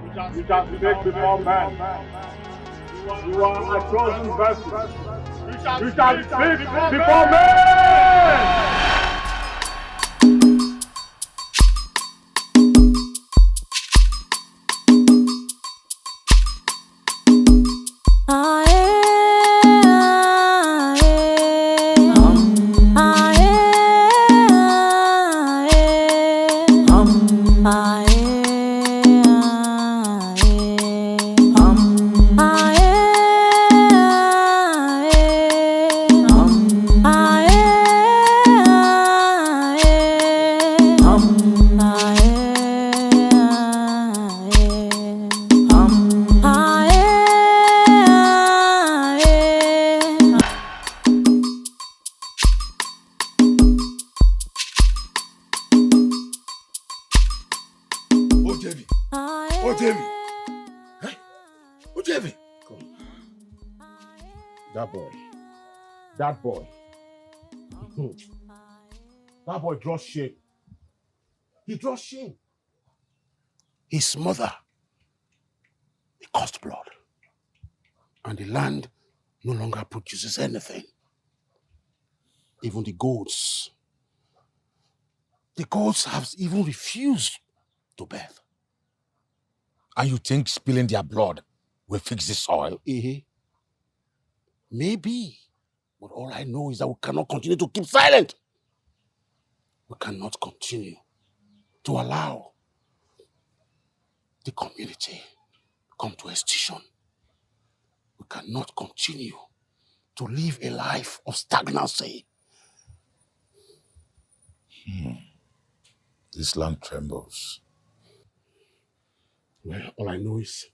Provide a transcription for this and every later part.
which has speak before men. You are a chosen vessel. You shall speak before men. That boy draws shame. He draws shame. His mother, it cost blood. And the land no longer produces anything. Even the goats have even refused to bathe. And you think spilling their blood will fix the soil? Maybe. But all I know is that we cannot continue to keep silent. We cannot continue to allow the community come to extinction. We cannot continue to live a life of stagnancy. This land trembles. Well, all I know is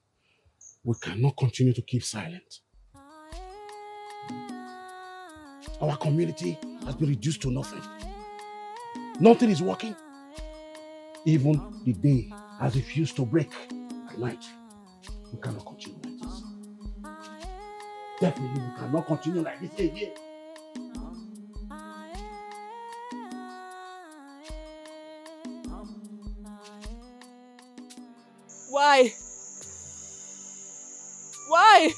we cannot continue to keep silent. Our community has been reduced to nothing. Nothing is working. Even the day has refused to break at night. We cannot continue like this. Definitely, we cannot continue like this again. Why? Why?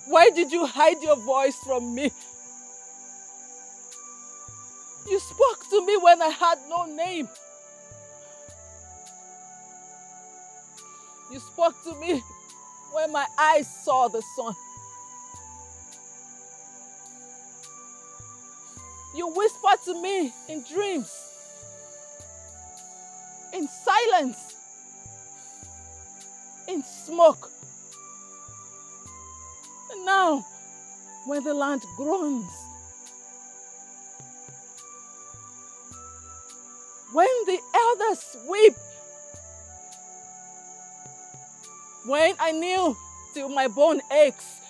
Why did you hide your voice from me? You spoke to me when I had no name. You spoke to me when my eyes saw the sun. You whispered to me in dreams, in silence, in smoke. And now, when the land groans, when the elders weep, when I kneel till my bone aches,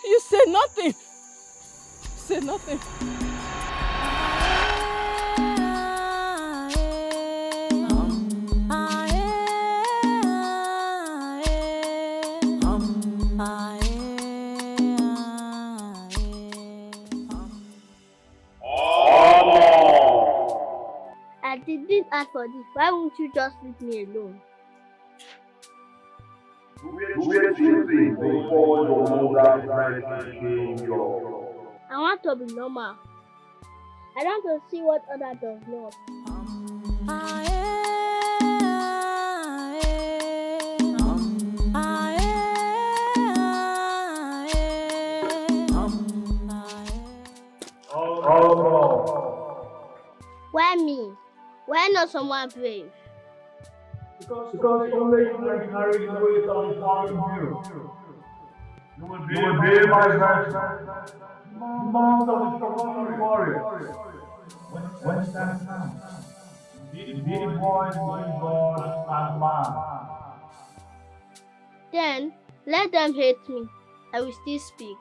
you say nothing. You say nothing. I didn't ask for this. Why won't you just leave me alone? I want to be normal. I want to see what other does not. Why me? Why not someone brave? Because only you can carry the weight of you. You will be my vessel. Mount of the strong warrior. When it's time comes, be the voice between God and man. Then let them hate me. I will still speak.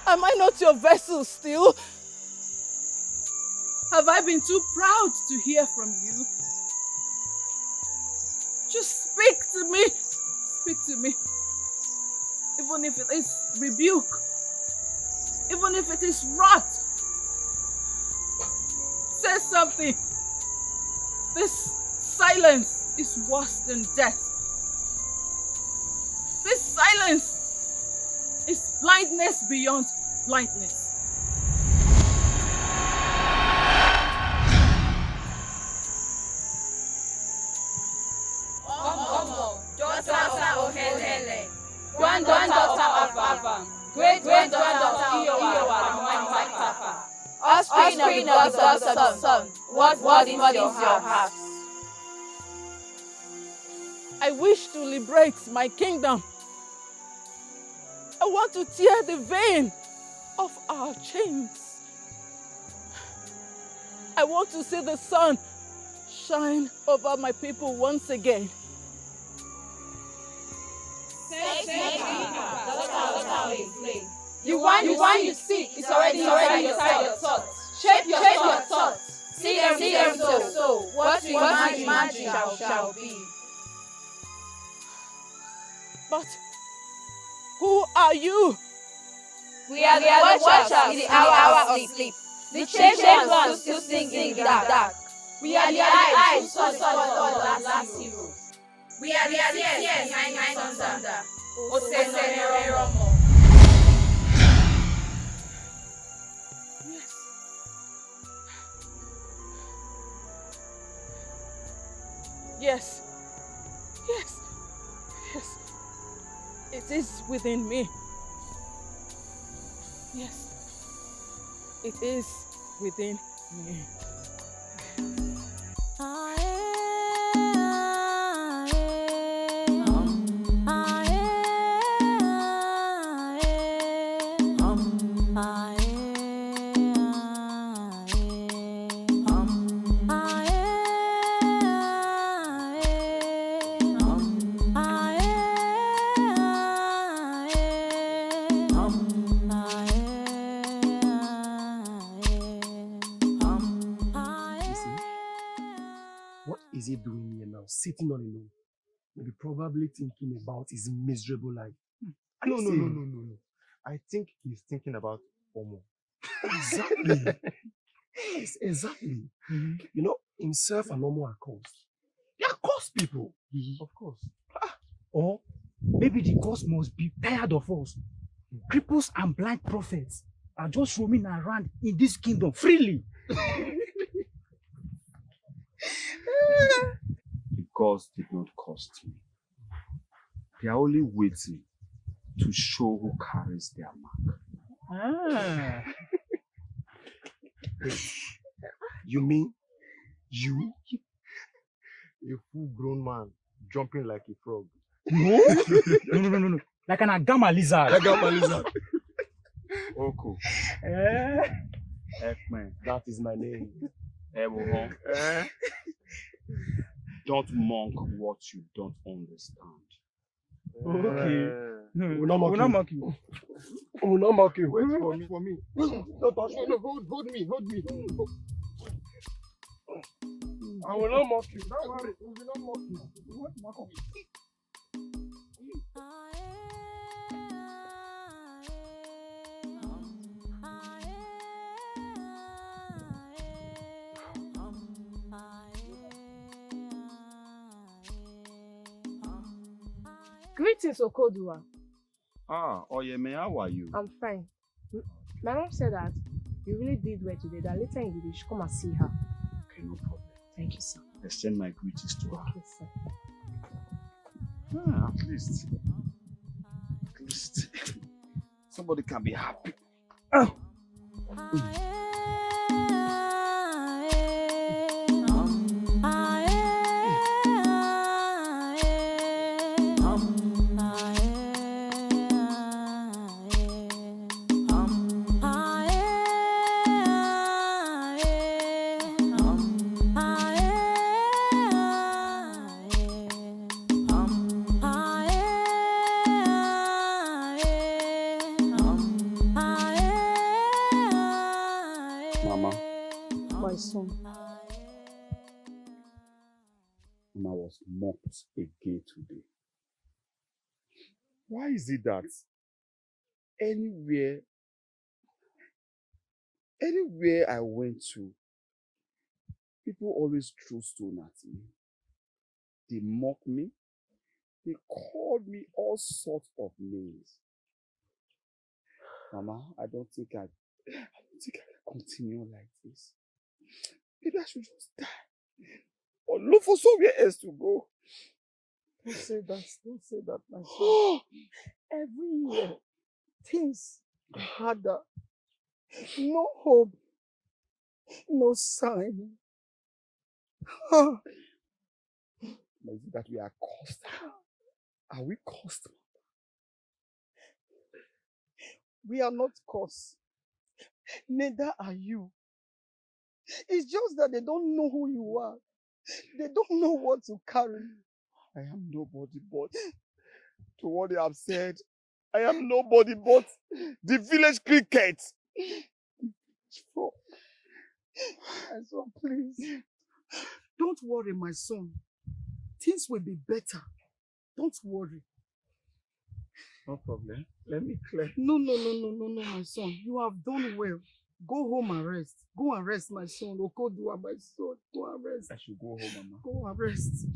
Am I not your vessel still? Have I been too proud to hear from you? Just speak to me. Speak to me. even if it is rebuke, even if it is wrath. Say something. This silence is worse than death. This silence is blindness beyond blindness. Granddaughter of Papa, great-granddaughter of Iowa, my Papa. Offspring of God's son, what is your heart? I wish to liberate my kingdom. I want to tear the vein of our chains. I want to see the sun shine over my people once again. The one you seek is already inside your thoughts. Shape your thoughts. See them so. What you imagine shall be. But who are you? We are the watchers in the hour of sleep. The changed ones still sing in the dark. We are the eyes who saw the last heroes. We are the Seers behind thunder. Yes. It is within me. Yes. It is within me. Is he doing here now? Sitting all alone. Maybe probably thinking about his miserable life. No. I think he's thinking about Omo. Exactly. Yes, exactly. You know, himself and Omo are cursed. They are cursed people. Of course. Or maybe the gods must be tired of us. Cripples and blind prophets are just roaming around in this kingdom freely. The gods did not cost me. They are only waiting to show who carries their mark. You mean you? A full-grown man jumping like a frog. No. Like an agama lizard. Oko. Ekman. That is my name. Don't monk what you don't understand. Okay. We'll not mock you. We'll not mock you. Wait for me. Don't touch me. No, hold me. I will not mock you. Don't worry. We will not mock you. We won't mock you. Greetings, Okodua. Oyeme, how are you? I'm fine. My mom said that you really did well today, that later in the day you should come and see her. Okay, no problem. Thank you, sir. Extend my greetings to her. Okay, sir. At least somebody can be happy. Was mocked again today. Why is it that anywhere I went to, people always throw stone at me. They mock me. They called me all sorts of names. Mama, I don't think I can continue like this. Maybe I should just die or look for somewhere else to go. Don't say that, my son. Every year, things are harder. No hope, no sign. Is it that we are cursed? Are we cursed? We are not cursed. Neither are you. It's just that they don't know who you are. They don't know what to carry. I am nobody but, to what they have said, I am nobody but the village cricket. My son, please. Don't worry, my son. Things will be better. Don't worry. No problem. Let me clear. No, my son. You have done well. Go home and rest. Go and rest, my son. Okodua, my son. Go and rest. I should go home, Mama. Go and rest.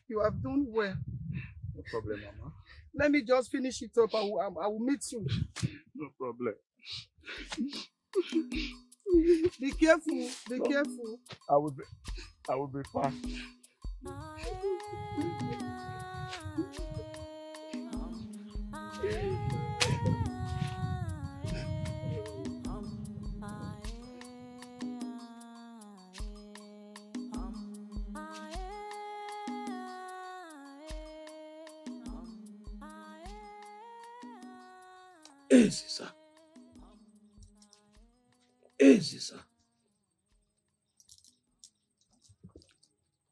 You have done well. No problem, Mama. Let me just finish it up. I will meet you. No problem. Be careful. Be careful. I will be fast. Easy, sir.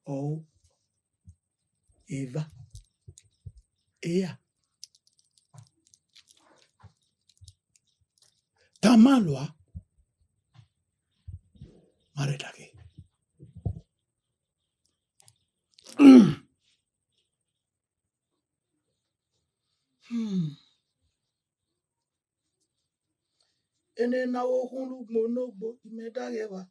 Oh, Eva. Ea. Tamalwa. Maretake. Ene na ohunu monogbo imedageba.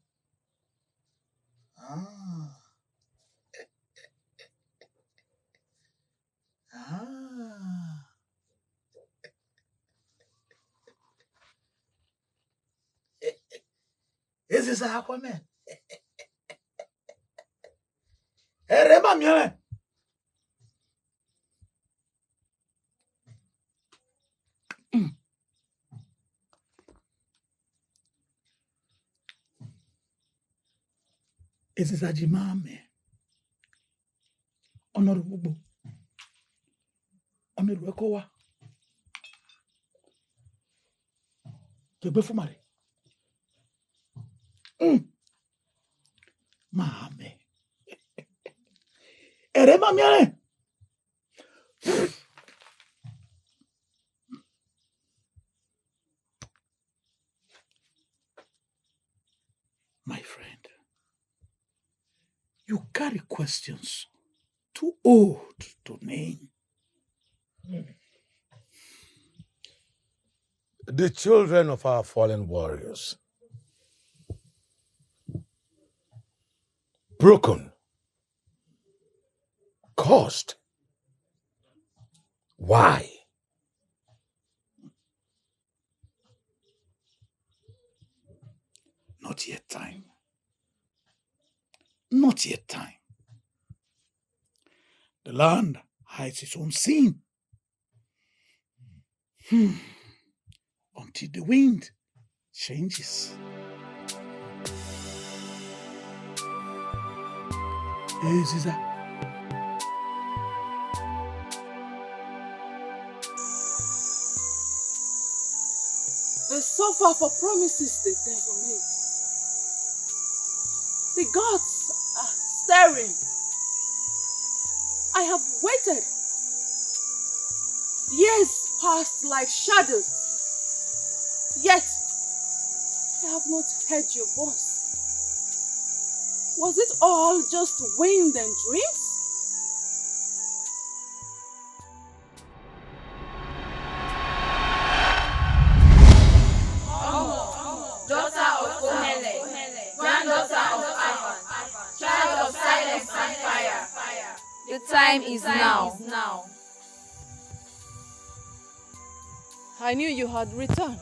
Ese is Aquaman. Erema miele. Ese is Ajimame. Honorable. Honorable Kowa. Kegbe fumare. Mame. Erema miele. My friend, you carry questions too old to name. The children of our fallen warriors, broken, cursed. Why? Not yet time. Not yet time. The land hides its own sin. Until the wind changes. Hey, Ziza. They suffer for promises they never made. The gods are staring. I have waited. Years passed like shadows. Yet, I have not heard your voice. Was it all just wind and dreams? time is now. I knew you had returned.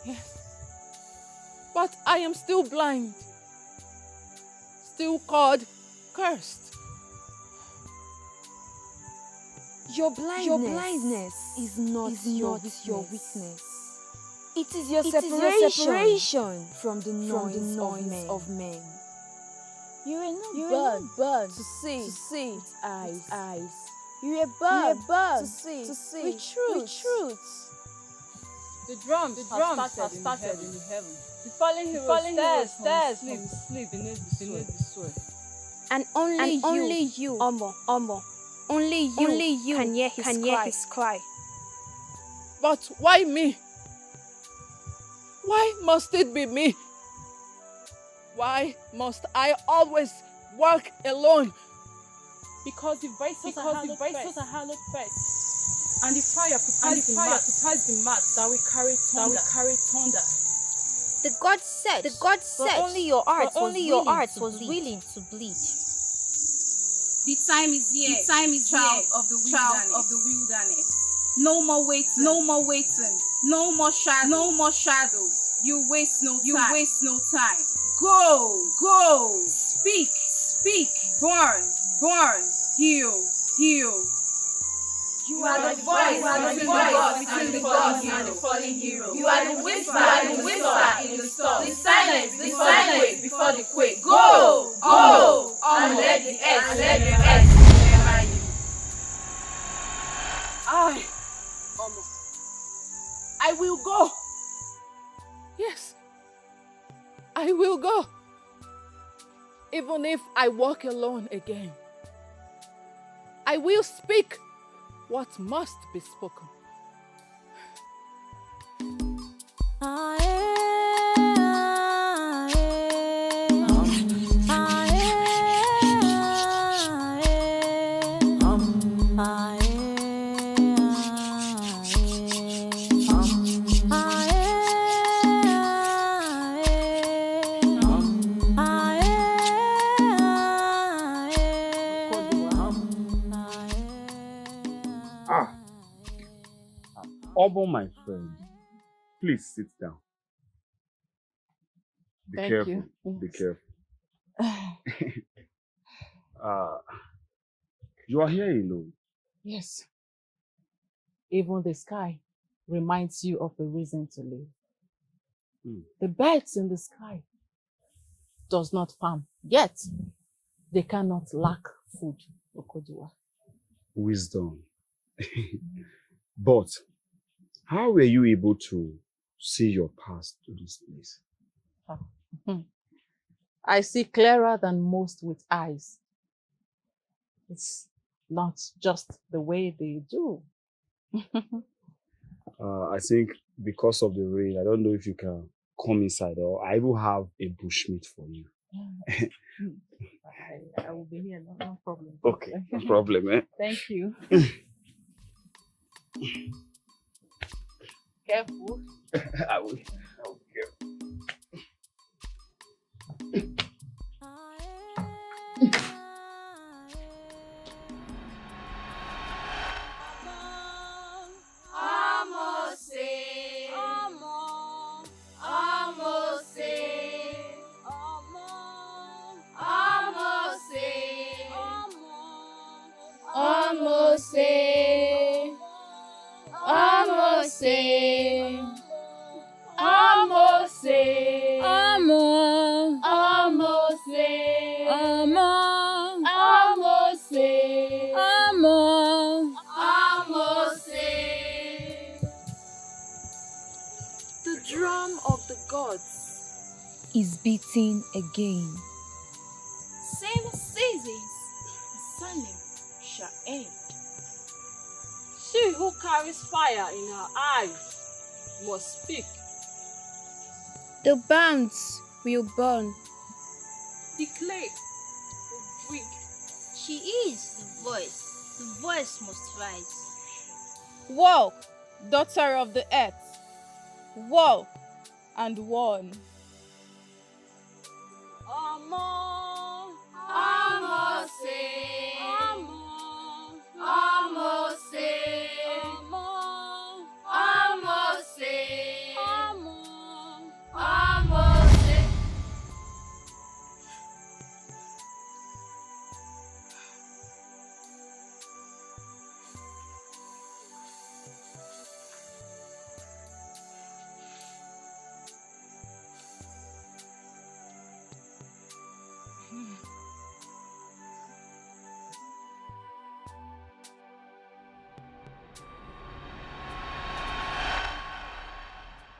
Yes. But I am still blind. Still called cursed. Your blindness is not your weakness. It is your separation from the noise of men. You were not born to see with eyes. You were born to see with truth. The drums have started in the heaven. The fallen heroes stairs from sleep beneath the sword. And only you, Omo. Only you can hear his cry. But why me? Why must it be me? Why must I always walk alone? Because the voices are hallowed first. And the fire prepares the mat that we carry thunder. The God said, but only your heart was willing to bleed. The time is here, child of the wilderness. No more waiting, no more shadows. You waste no time. Go, speak, burn, heal. You are the voice between the gods and the fallen hero. You are the whisper in the storm. The silence before the quake. Go, and let the earth remember you. I will go. Yes, I will go. Even if I walk alone again, I will speak what must be spoken. Obo, my friend, please sit down. Be Thank careful. you. Be careful. You are here alone. Yes. Even the sky reminds you of a reason to live. The birds in the sky does not farm, yet they cannot lack food. Okojiwa. Wisdom. But how were you able to see your path to this place? I see clearer than most with eyes. It's not just the way they do. I think because of the rain, I don't know if you can come inside, or I will have a bushmeat for you. I will be here, no problem. Okay, no problem, eh? Thank you. Careful. I will careful. The drum of the gods Is beating again. Same seasons, the sunning shall end. She who carries fire in her eyes must speak. The bands will burn. The clay will break. She is the voice. The voice must rise. Walk, daughter of the earth. Walk and warn. Amo, Amo, say. Amo.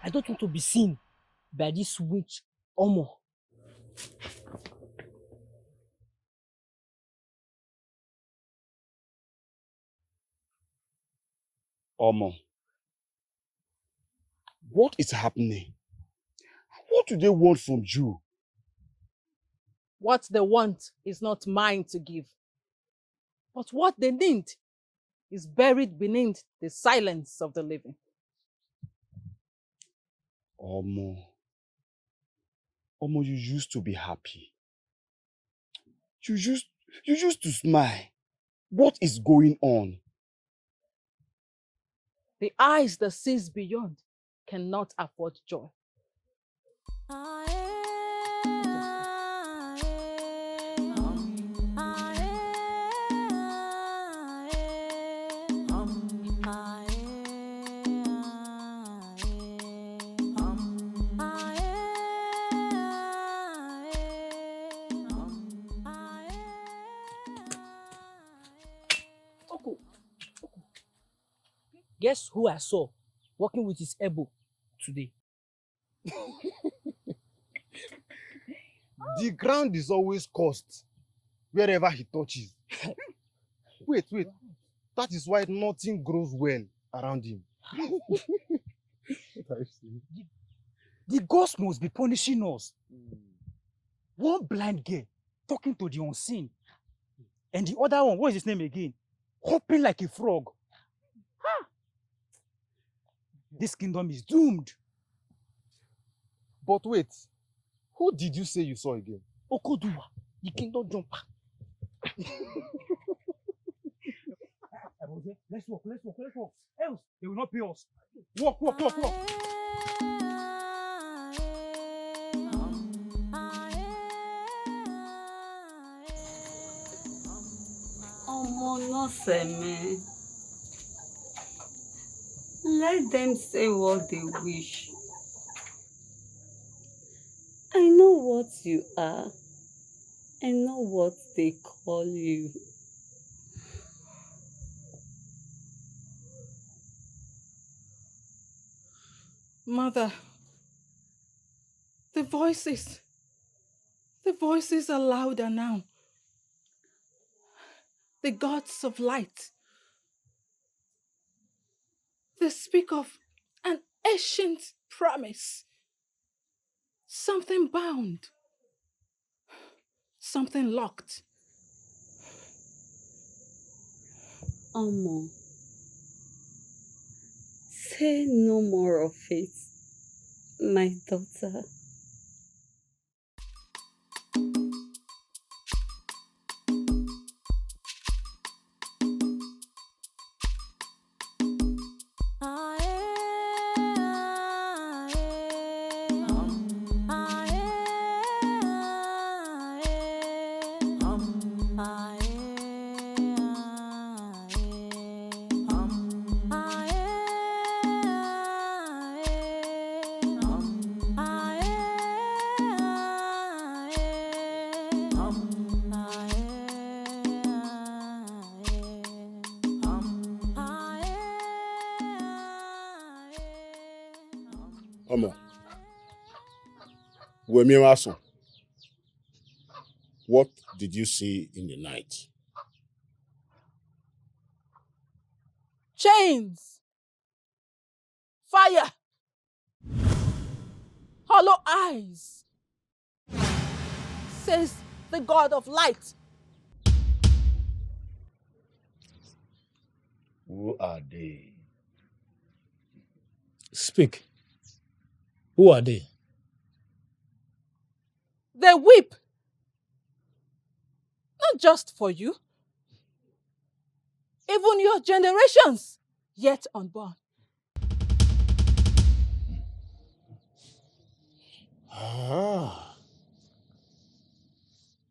I don't want to be seen by this witch, Omo. Omo, what is happening? What do they want from you? What they want is not mine to give. But what they need is buried beneath the silence of the living. Omo, you used to be happy. You used to smile. What is going on? The eyes that sees beyond cannot afford joy. Guess who I saw walking with his elbow today? The ground is always cursed wherever he touches. Wait. That is why nothing grows well around him. What are you saying? The ghost must be punishing us. One blind girl talking to the unseen. And the other one, what is his name again? Hopping like a frog. This kingdom is doomed. But wait, who did you say you saw again? Okoduwa, the kingdom jumper. Let's walk. Else, they will not pay us. Walk. Omo, no seme. Let them say what they wish. I know what you are. I know what they call you. Mother, the voices are louder now. The gods of light. They speak of an ancient promise. Something bound. Something locked. Omo, say no more of it, my daughter. Omo, what did you see in the night? Chains. Fire. Hollow eyes. Says the God of light. Who are they? Speak. Who are they? They weep. Not just for you. Even your generations yet unborn.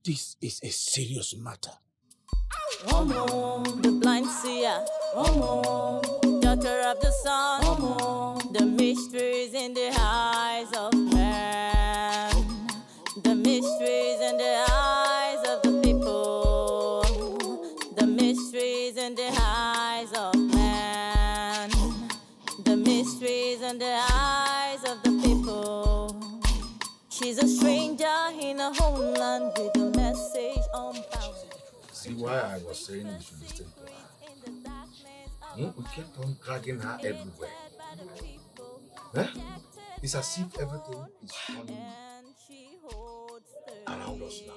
This is a serious matter. Omo, the blind seer. Omo, daughter of the sun. Omo, the mysteries in the eyes of man. The mysteries in the eyes of the people. The mysteries in the eyes of man. The mysteries in the eyes of She's a stranger in a homeland with a message unbound. See why I was saying we should listen to her? We kept on dragging her everywhere. It's as if everything is turning around us now.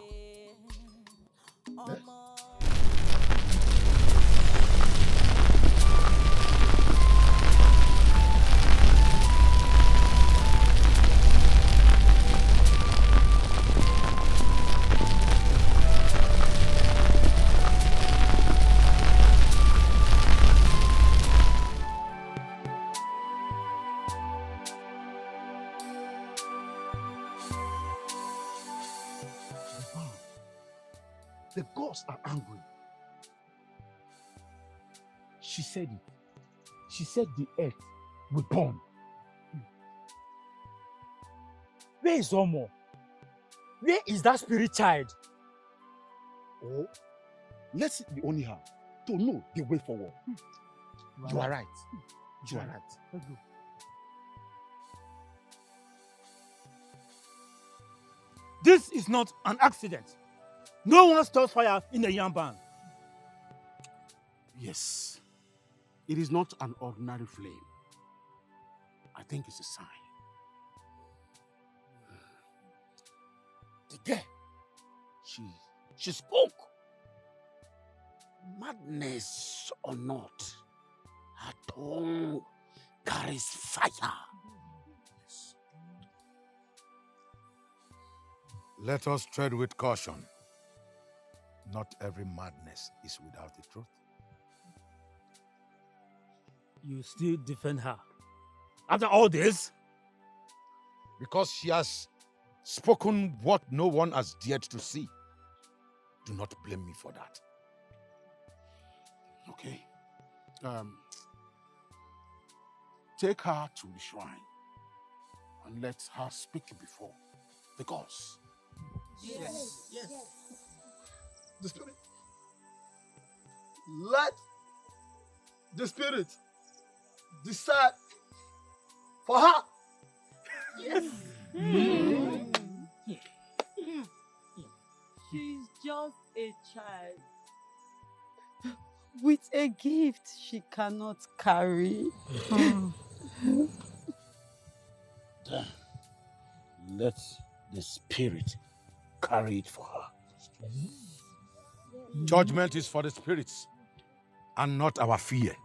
The gods are angry. She said it. She said the earth will burn. Where is Omo? Where is that spirit child? Oh, let it be only her to know the way forward. You are right. You are right. Let's go. This is not an accident. No one starts fire in a yam barn. Yes. It is not an ordinary flame. I think it's a sign. The girl, she spoke. Madness or not, her tongue carries fire. Let us tread with caution. Not every madness is without the truth. You still defend her? After all this? Because she has spoken what no one has dared to see. Do not blame me for that. Okay. Take her to the shrine and let her speak before the gods. Yes. Yes. The spirit. Let the spirit decide for her. Yes. She's just a child with a gift she cannot carry. Then let the spirit carry it for her. Judgment is for the spirits and not our fear.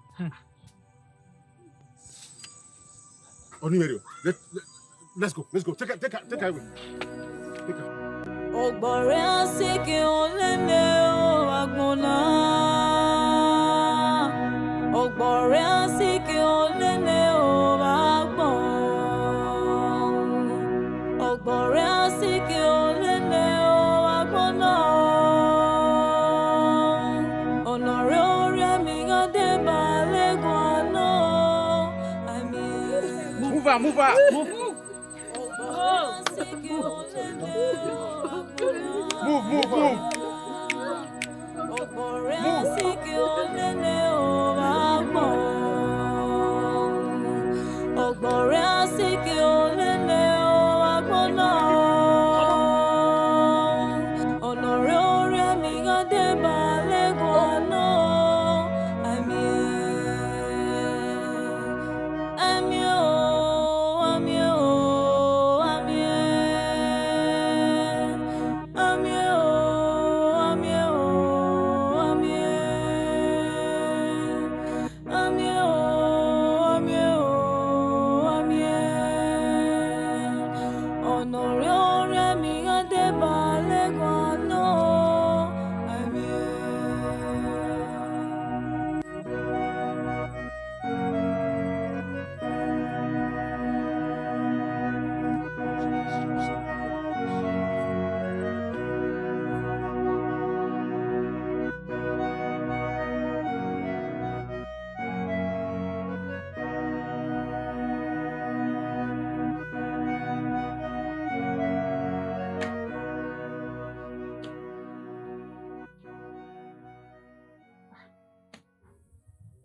Onimerio, let's go. Take her away. Take her. Ogbore asike olele o agbona. Ogbore asike olele o agbon. Ogbore asike olele o agbona. Onore ore mi gade bale guano. Move her. Move.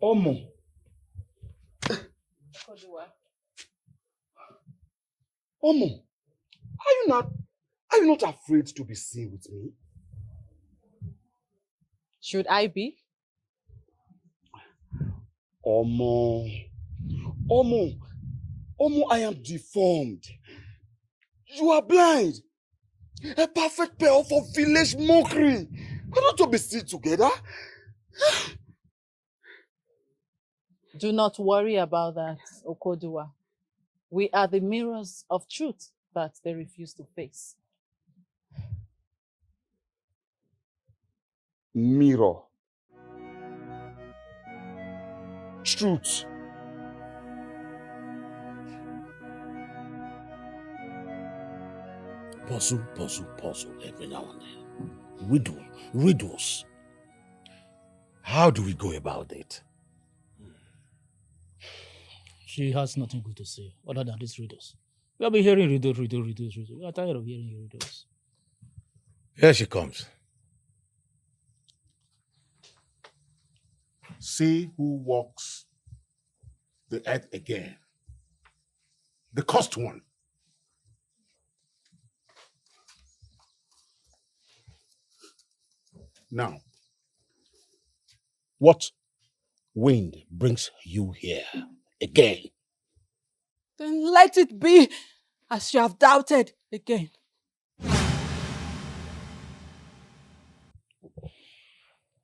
Omo. Omo. Are you not afraid to be seen with me? Should I be? Omo, I am deformed. You are blind. A perfect pair for village mockery. Why don't you be seen together? Do not worry about that, Okodua. We are the mirrors of truth that they refuse to face. Mirror. Truth. Puzzle every now and then. Riddles. How do we go about it? She has nothing good to say other than these riddles. We have been hearing riddles. We are tired of hearing riddles. Here she comes. See who walks the earth again. The cursed one. Now, what wind brings you here again? Then let it be as you have doubted again.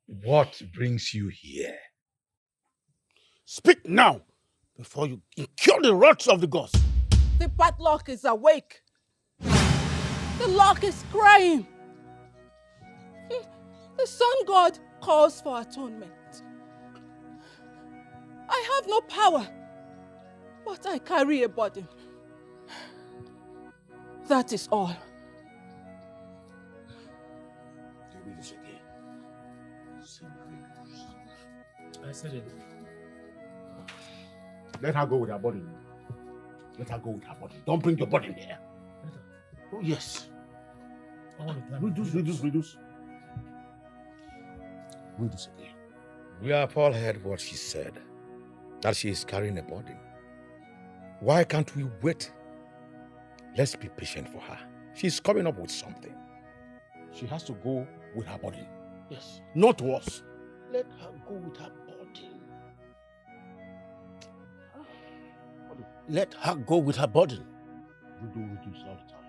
What brings you here? Speak now, before you incur the wrath of the gods. The padlock is awake. The lock is crying. The sun god calls for atonement. I have no power, but I carry a burden. That is all. I said it. Let her go with her body. Let her go with her body. Don't bring your body here. Oh, yes. Reduce. Reduce again. We have all heard what she said, that she is carrying a burden. Why can't we wait? Let's be patient for her. She's coming up with something. She has to go with her burden. Yes. Not worse. Let her go with her burden. Let her go with her burden. Reduce all the time.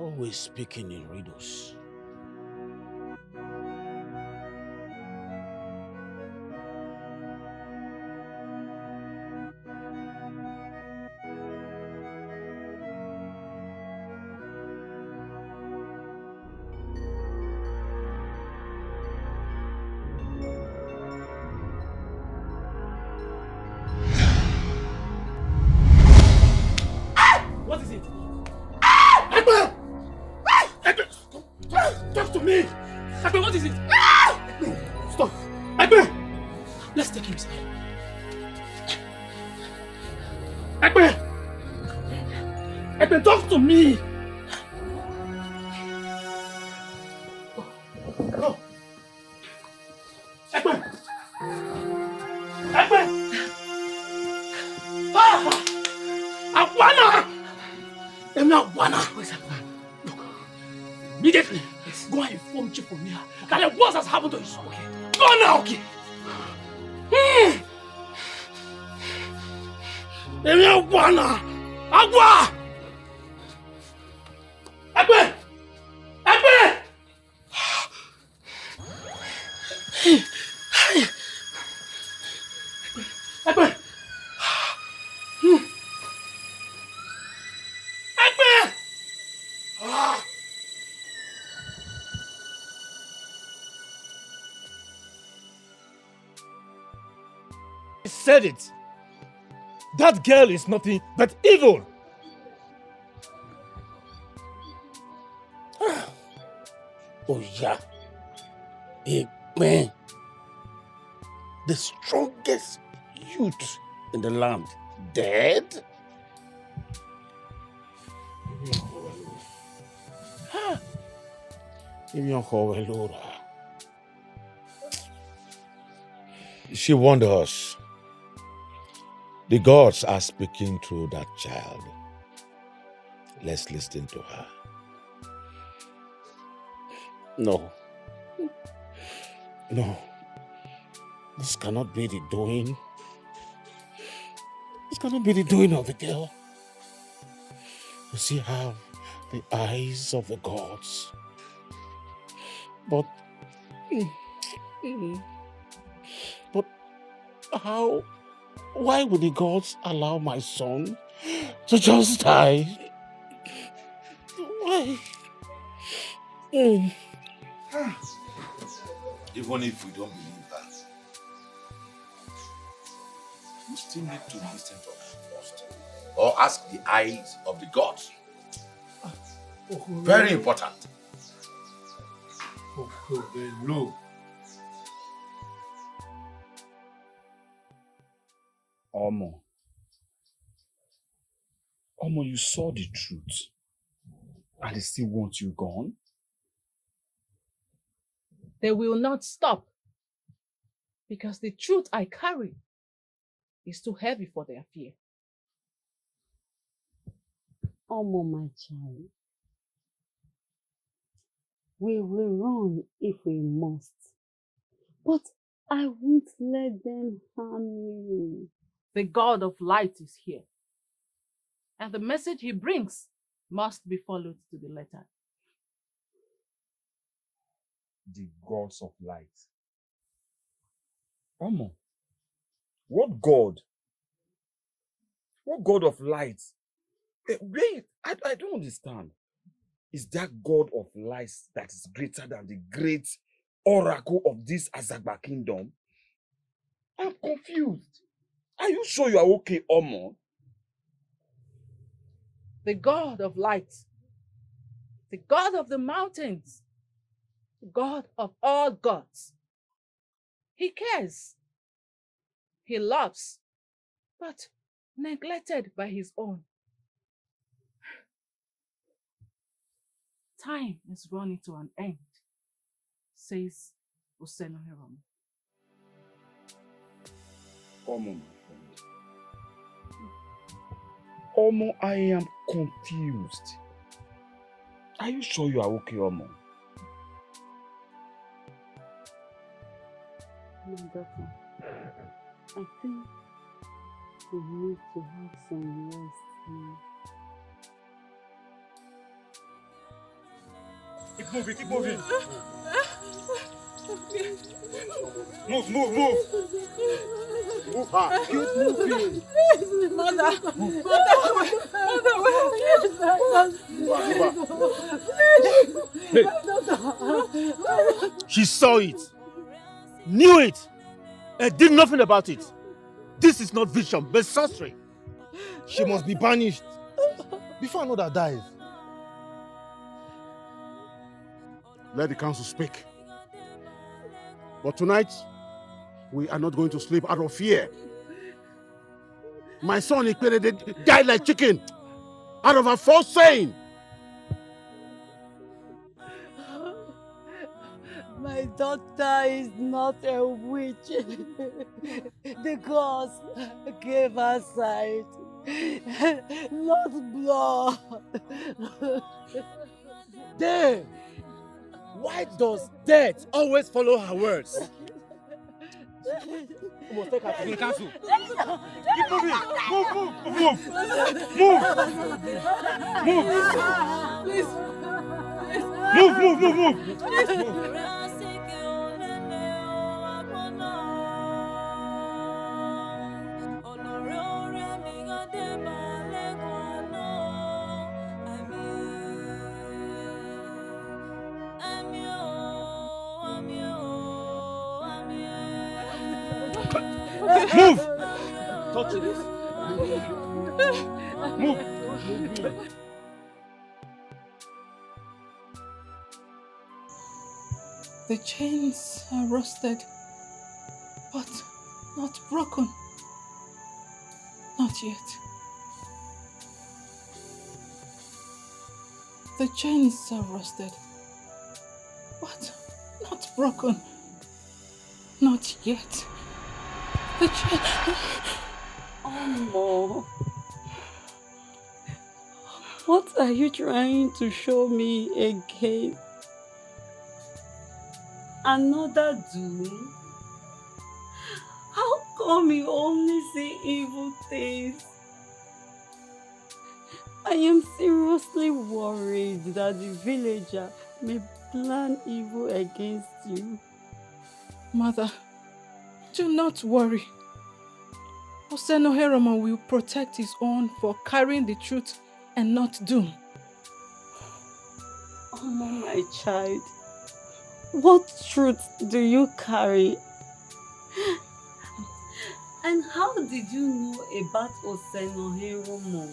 Always speaking in riddles. What is it? Talk to me! Agbe, what is it? Stop! Agbe! Let's take him inside. Agbe, talk to me! No! Agbe! Agwana! Agwana! Where's Agwana? Look, immediately, go and inform Chief Omia that the worst has happened to his son. Okay. Go now! Okay. Agwana! Agwa! Agbe! Agbe! Agbe! I said it. That girl is nothing but evil. Oh yeah. Man. The strongest youth in the land. Dead? She warned us. The gods are speaking through that child. Let's listen to her. No. No. This cannot be the doing. This cannot be the doing of the girl. You see how the eyes of the gods. But how? Why would the gods allow my son to just die? Why? Even if we don't believe that, we still need to listen to her first. Or ask the eyes of the gods. Very important. No. Omo, you saw the truth. And they still want you gone? They will not stop. Because the truth I carry is too heavy for their fear. Omo, my child. We will run if we must. But I won't let them harm you. The God of light is here. And the message he brings must be followed to the letter. The gods of light. Omo, what God? What God of light? Wait, I don't understand. Is that God of light that is greater than the great oracle of this Azagba kingdom? I'm confused. Are you sure you are okay, Omo? The God of light, the God of the mountains, the God of all gods. He cares, he loves, but neglected by his own. Time is running to an end, says Osenoherom. Omo, my friend. Omo, I am confused. Are you sure you are okay, Omo? My daughter, I think we need to have some rest now. Keep moving, keep moving. Move, move, move. Move her. Keep moving. Mother, She saw it, knew it, and did nothing about it. This is not vision, but sorcery. She must be banished before another dies. Let the council speak. But tonight, we are not going to sleep out of fear. My son Ikpere died like chicken out of a false saying. My daughter is not a witch. The gods gave her sight, not blood. Damn! Why does death always follow her words? We must take her to the council. Keep moving. Move, move, move. Move. Move. Please. Move, move, move, move. Move! Touch this. Move! The chains are rusted, but not broken. Not yet. The chains are rusted, but not broken. Not yet. The chains... Omo. What are you trying to show me again? Another doom? How come you only see evil things? I am seriously worried that the villager may plan evil against you. Mother, do not worry. Osenoheroma will protect his own for carrying the truth and not doom. Oh, my child, what truth do you carry? And how did you know about Osenoheroma?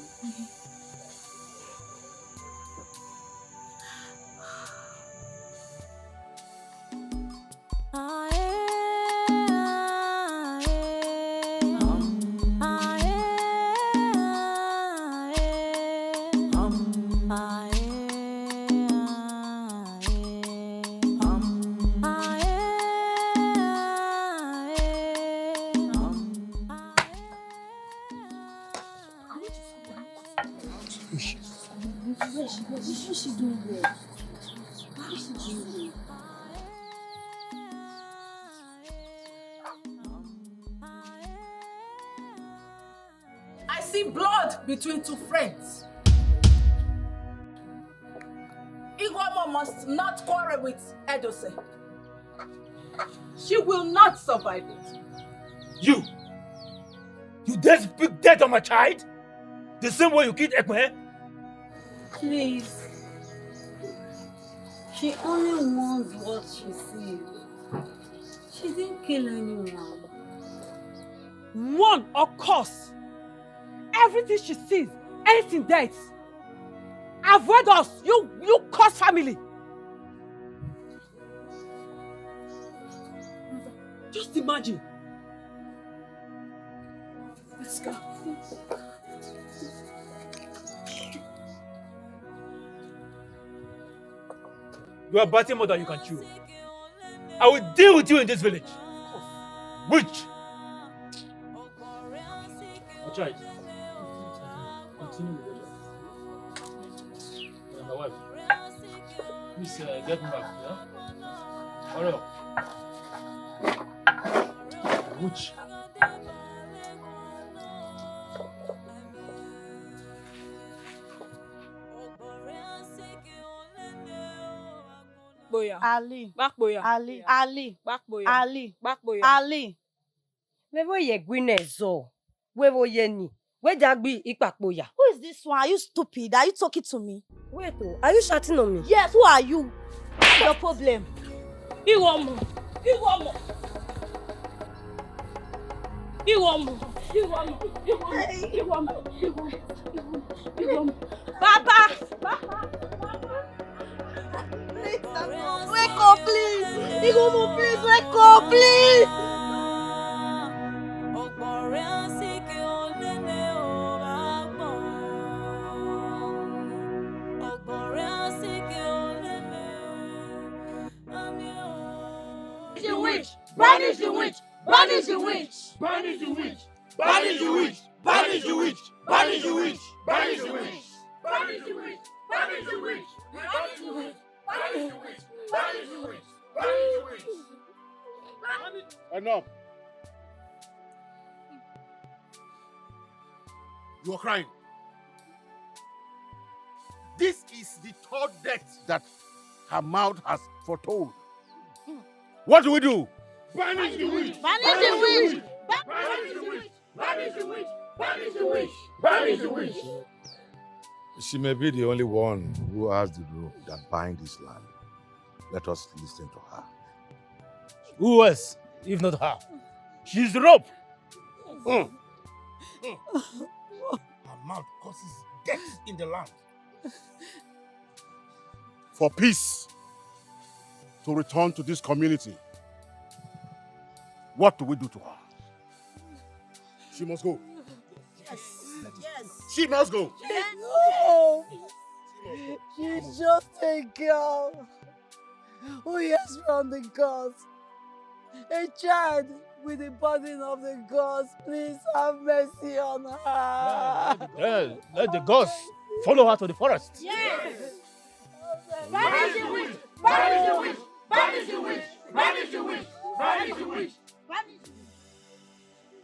I see blood between two friends. Igwamo must not quarrel with Edose. She will not survive it. You dare speak death on my child? The same way you killed Ekme? Please. She only wants what she sees. She didn't kill anyone. One, of course. Everything she sees, anything dies. Avoid us, you curse family. Just imagine. Let's go. You are biting more than you can chew. I will deal with you in this village. Witch! My child, continue with your job. My wife, please get me back, yeah? Hurry up. Witch. Boya. Ali. Back boya. Ali. Ali. Back boya. Ali. Back boya. Ali. Wevo ye gwinezo. Wevo ye ni. We jagbi ikpakboya. Who is this one? Are you stupid? Are you talking to me? Wait, are you shouting on me? Yes, who are you? What's your problem? Iwomo. Iwomo. Iwomo. Iwomo. Iwomo. Iwomo. Baba. Baba. Please, wake up, please. Igomo, please, wake up, please. The witch! Banish the witch! Banish the witch! Banish the witch! Banish the witch! Banish the witch! Banish the witch! Banish the witch! Banish the witch! Banish the witch! Banish the witch! Banish the witch! Banish the witch! Banish the witch! Enough. You are crying. This is the third death that her mouth has foretold. What do we do? Banish the witch! Banish the witch! Banish the witch! Banish the witch! Banish the witch! Banish the witch! She may be the only one who has the rope that binds this land. Let us listen to her. Who else, if not her? She's the rope. Her mouth causes death in the land. For peace to return to this community, what do we do to her? She must go. Yes. She must go. No. She's just a girl who hears from the gods. A child with the burden of the gods. Please have mercy on her. Let the gods follow her to the forest. Yes! Banish the witch! Banish the witch! Banish the witch! Banish the witch! Banish the witch!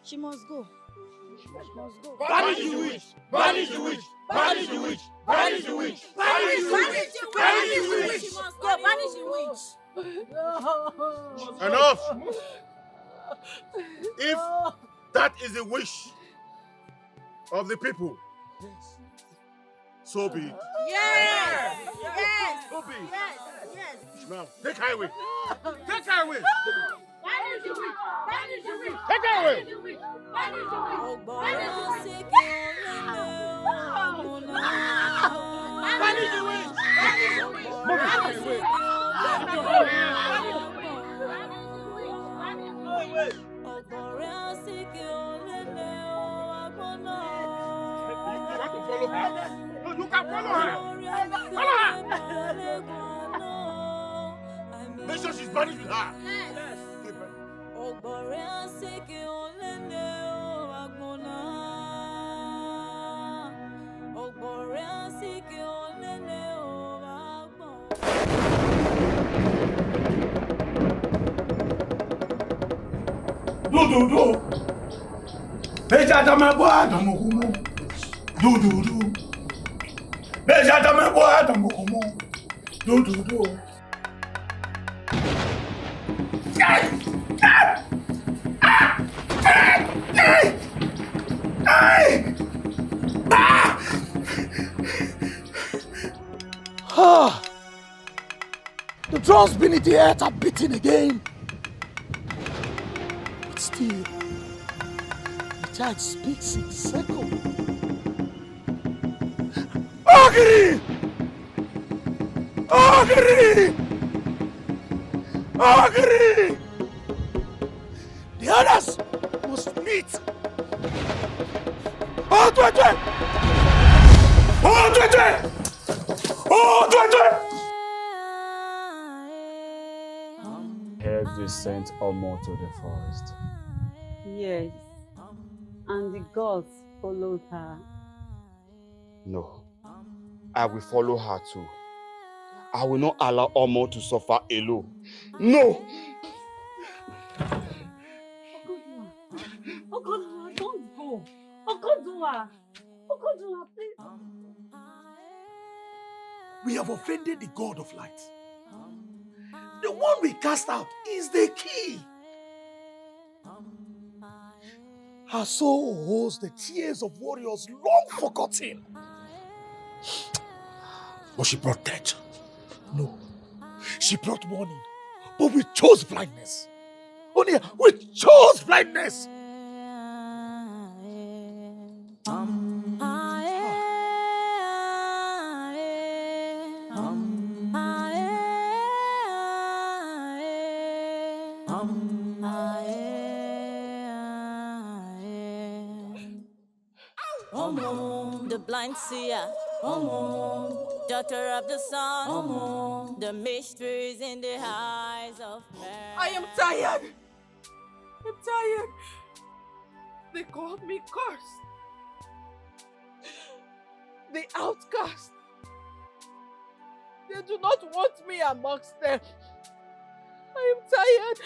She must go. She must go. Banish the witch! Banish the witch! Banish the witch! Banish the witch! Banish the witch! Banish the witch! She must go. Banish the witch. Enough! If that is the wish of the people, so be it. Yes! Yes! So be it. Yes! Yes! Now, take her away. Take her away. Banish the witch! Banish the witch! Take her away. Banish the witch! Banish the witch! Banish the witch! Banish the witch! Banish the witch! Follow her. No, you can follow her. Follow her. Make sure she's banished with her. Keep her. Do. Beja dama boa dama kumu. Do. Beja dama boa dama kumu. Do. The drums beneath the earth are beating again. But still, the child speaks in second. Agri! Agri! Agri! The others must meet. Oh, Heard they sent Omo to the forest. Yes. And the gods followed her. No, I will follow her too. I will not allow Omo to suffer alone. No! Okodua, don't go. Okodua, please. We have offended the God of light. The one we cast out is the key. Her soul holds the tears of warriors long forgotten. But she brought death. No, she brought mourning. But we chose blindness. Only we chose blindness. The blind seer, daughter of the sun, the mysteries in the eyes of man. I am tired. I'm tired. They called me cursed. The outcast. They do not want me amongst them. I am tired.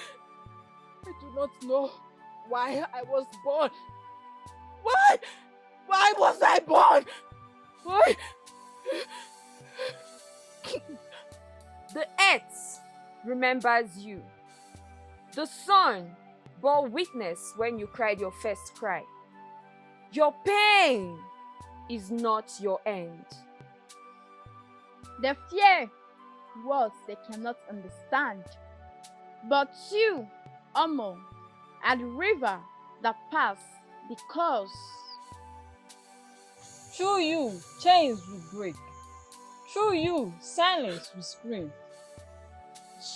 I do not know why I was born. Why? Why was I born? Why? The earth remembers you. The sun bore witness when you cried your first cry. Your pain is not your end. They fear words they cannot understand. But you, Omo, are the river that pass because Through you, chains will break. Through you, silence will scream.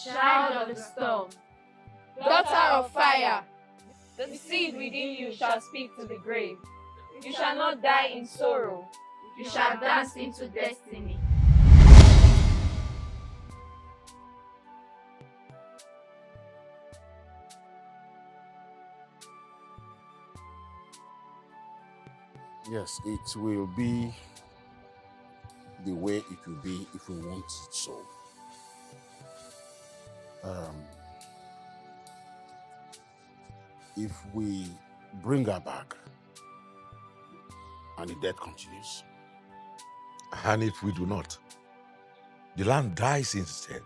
Child of the storm, daughter of fire, the seed within you shall speak to the grave. You shall not die in sorrow. You shall dance into destiny. Yes, it will be the way it will be if we want it so. If we bring her back and the death continues. And if we do not, the land dies instead.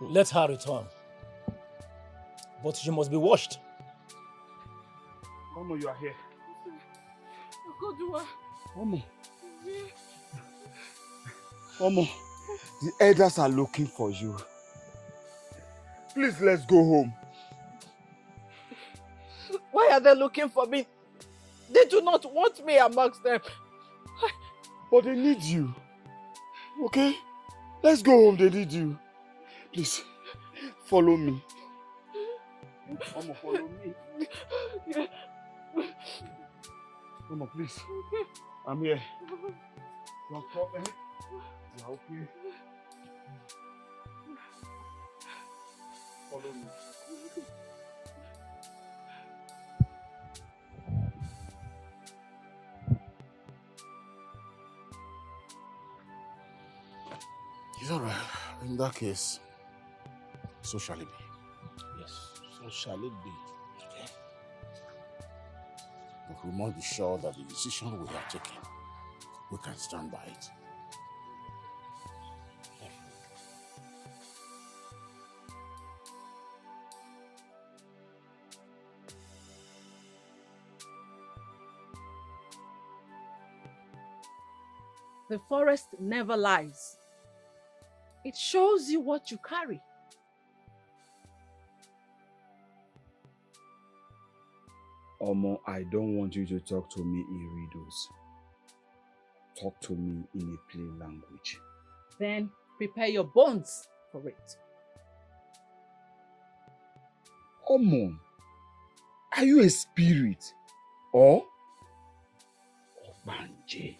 Let her return. But she must be washed. Omo, you are here. Omo. Omo, the elders are looking for you. Please, let's go home. Why are they looking for me? They do not want me amongst them. But they need you. Okay? Let's go home, they need you. Please, follow me. Omo, follow me. Omo, please. I'm here. No problem. You are okay. Follow me. It's all right. In that case, so shall it be. Yes, so shall it be. Okay. But we must be sure that the decision we have taken, we can stand by it. The forest never lies. It shows you what you carry. Omo, I don't want you to talk to me in riddles. Talk to me in a plain language. Then prepare your bones for it. Omo, are you a spirit or Obanje?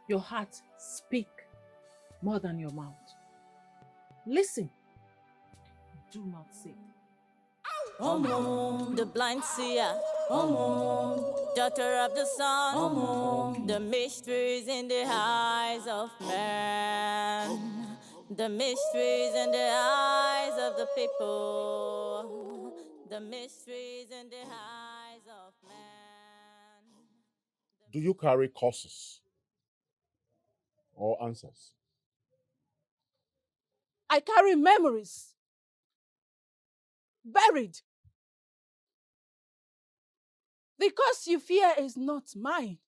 Your heart speak more than your mouth. Listen. Do not say. The blind seer, daughter of the sun, the mysteries in the eyes of man, the mysteries in the eyes of the people, the mysteries in the eyes of man. Do you carry curses or answers? I carry memories. Buried. The curse you fear is not mine.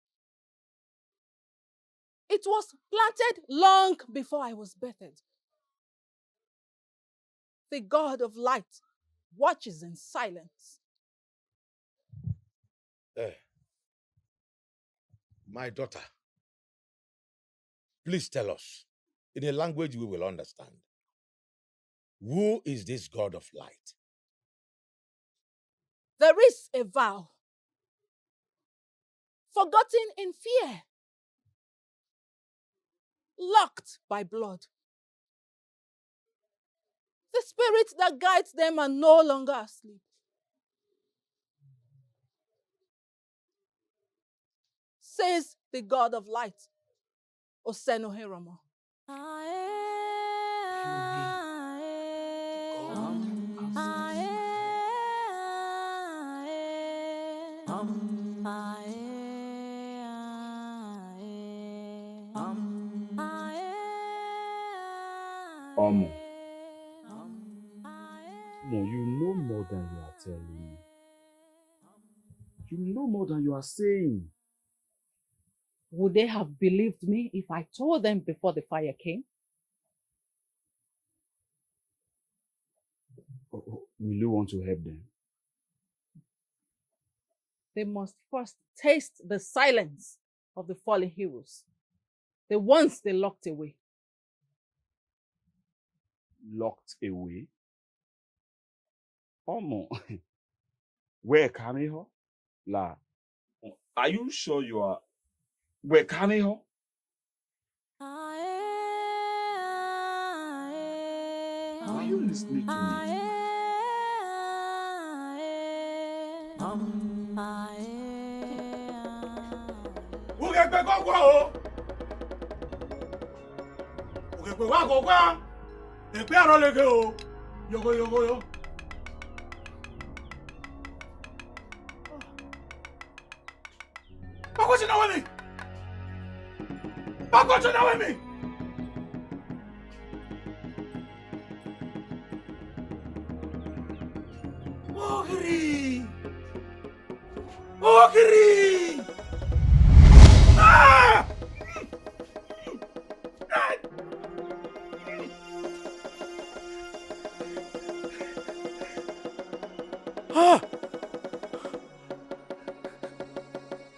It was planted long before I was birthed. The God of light watches in silence. My daughter, please tell us, in a language we will understand, who is this God of light? There is a vow, forgotten in fear, locked by blood. The spirit that guides them are no longer asleep. Says the God of light, Osenoheramo. Omo, you know more than you are telling me. You know more than you are saying. Would they have believed me if I told them before the fire came? Will you want to help them? They must first taste the silence of the fallen heroes, the ones they locked away. Locked away? Omo, where Kamiho? La, are you sure you are? Where Kamiho? Are you listening to me?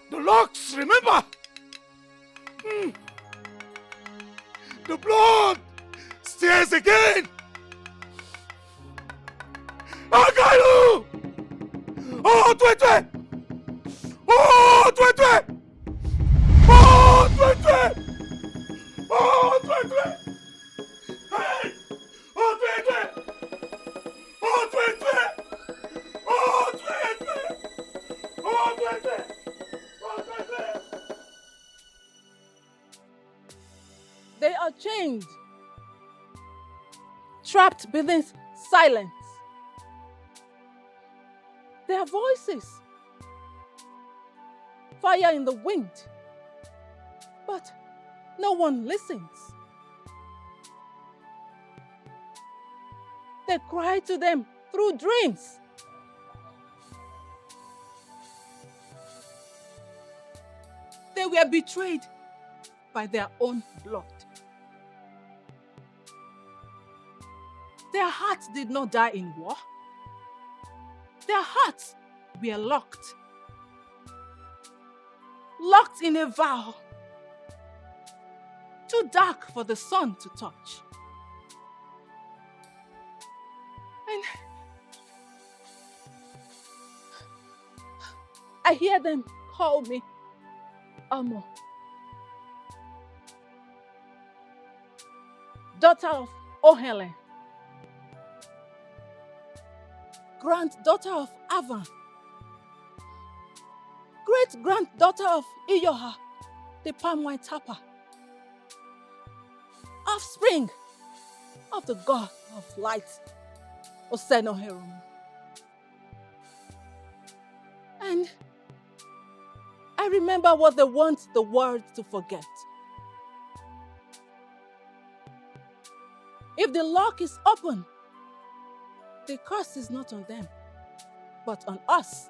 The locks, remember? The blood stirs again. Agalu! Oh, Twitwe! Oh, Twitwe! Oh, Twitwe! Oh, Twitwe! Hey! Oh, Twitwe! Oh, Twitwe! Oh, Twitwe! Oh, Twitwe! Oh, Twitwe! They are chained, trapped beneath silence. Their voices, fire in the wind, but no one listens. They cry to them through dreams. They were betrayed by their own blood. Their hearts did not die in war. Their hearts were locked. Locked in a vow. Too dark for the sun to touch. And I hear them call me Amo, daughter of Ohele, granddaughter of Avan, great-granddaughter of Iyoha, the palm white tapper, offspring of the god of light, Osenoherum. And I remember what they want the world to forget. If the lock is open, the curse is not on them, but on us.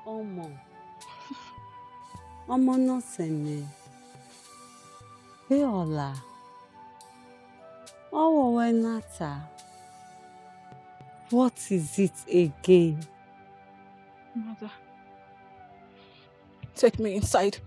Omo no sene. Beola. Oh, Wenata. What is it again? Mother, take me inside.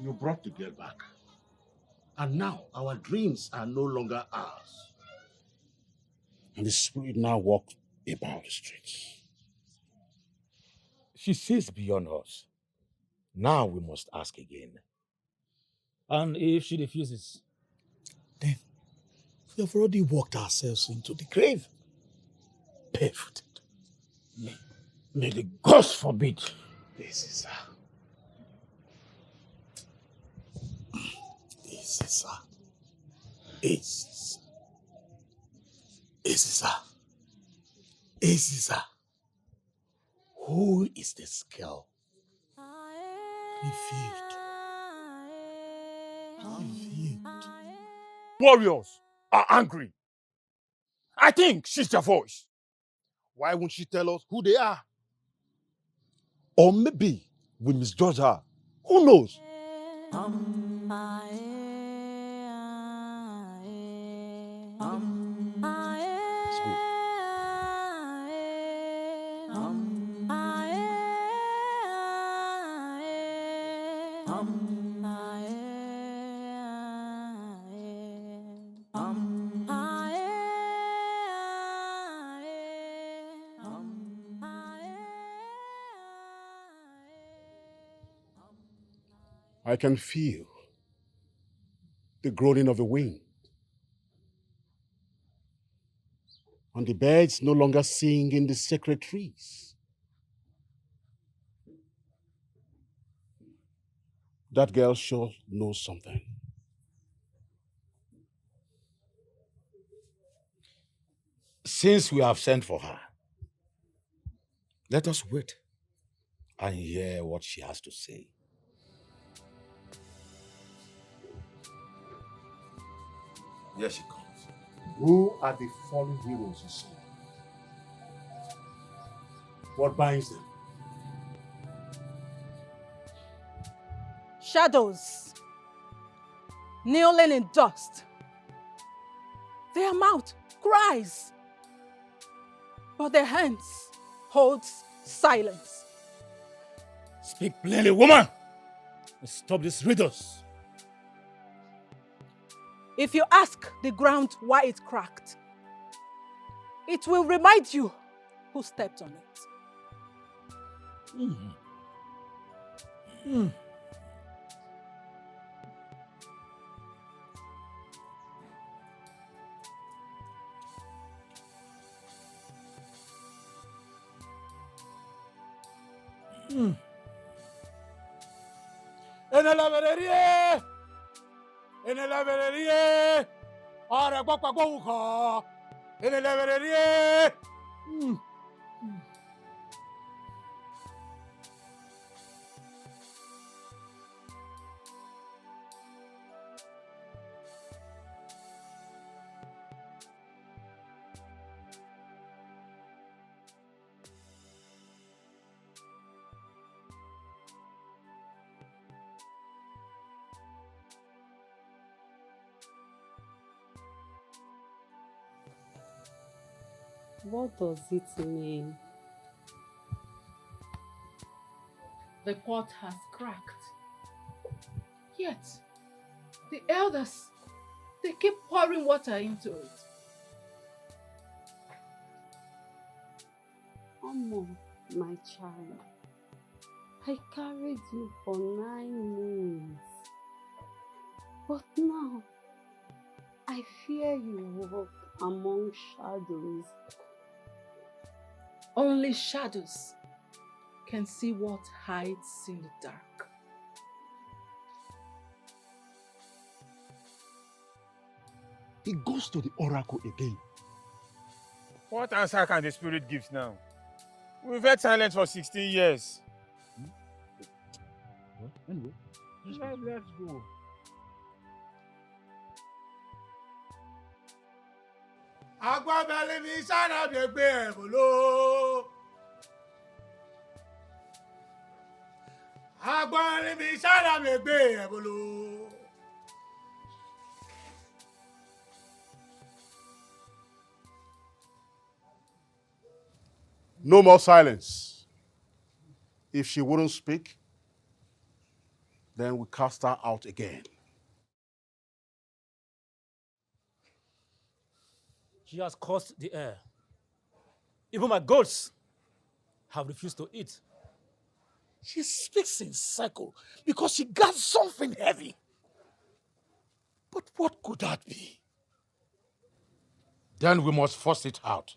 You brought the girl back. And now our dreams are no longer ours. And the spirit now walks about the streets. She sees beyond us. Now we must ask again. And if she refuses? Then we have already walked ourselves into the grave. Barefooted. May the gods forbid. This is her. This is her. This is her. Who is this girl? Revealed. Warriors are angry. I think she's their voice. Why won't she tell us who they are? Or maybe we misjudge her. Who knows? I can feel the groaning of the wind. And the birds no longer sing in the sacred trees. That girl sure knows something. Since we have sent for her, let us wait and hear what she has to say. Here she comes. Who are the fallen heroes you saw? What binds them? Shadows, kneeling in dust. Their mouth cries, but their hands holds silence. Speak plainly, woman! And stop these riddles. If you ask the ground why it cracked, it will remind you who stepped on it. En el avererie! En el avererie! Ara kwakwa kwuka! En el avererie! What does it mean? The pot has cracked. Yet, the elders, they keep pouring water into it. Omo, my child, I carried you for 9 months. But now, I fear you walk among shadows. Only shadows can see what hides in the dark. He goes to the oracle again. What answer can the spirit give now? We've had silence for 16 years. Well, anyway, Let's go. Agbábẹ́lẹ́ mi sára gbẹgbẹ ẹ̀bùló. Agbábẹ́lẹ́ mi sára gbẹgbẹ ẹ̀bùló. No more silence. If she wouldn't speak, then we cast her out again. She has cursed the air. Even my goats have refused to eat. She speaks in circle because she got something heavy. But what could that be? Then we must force it out.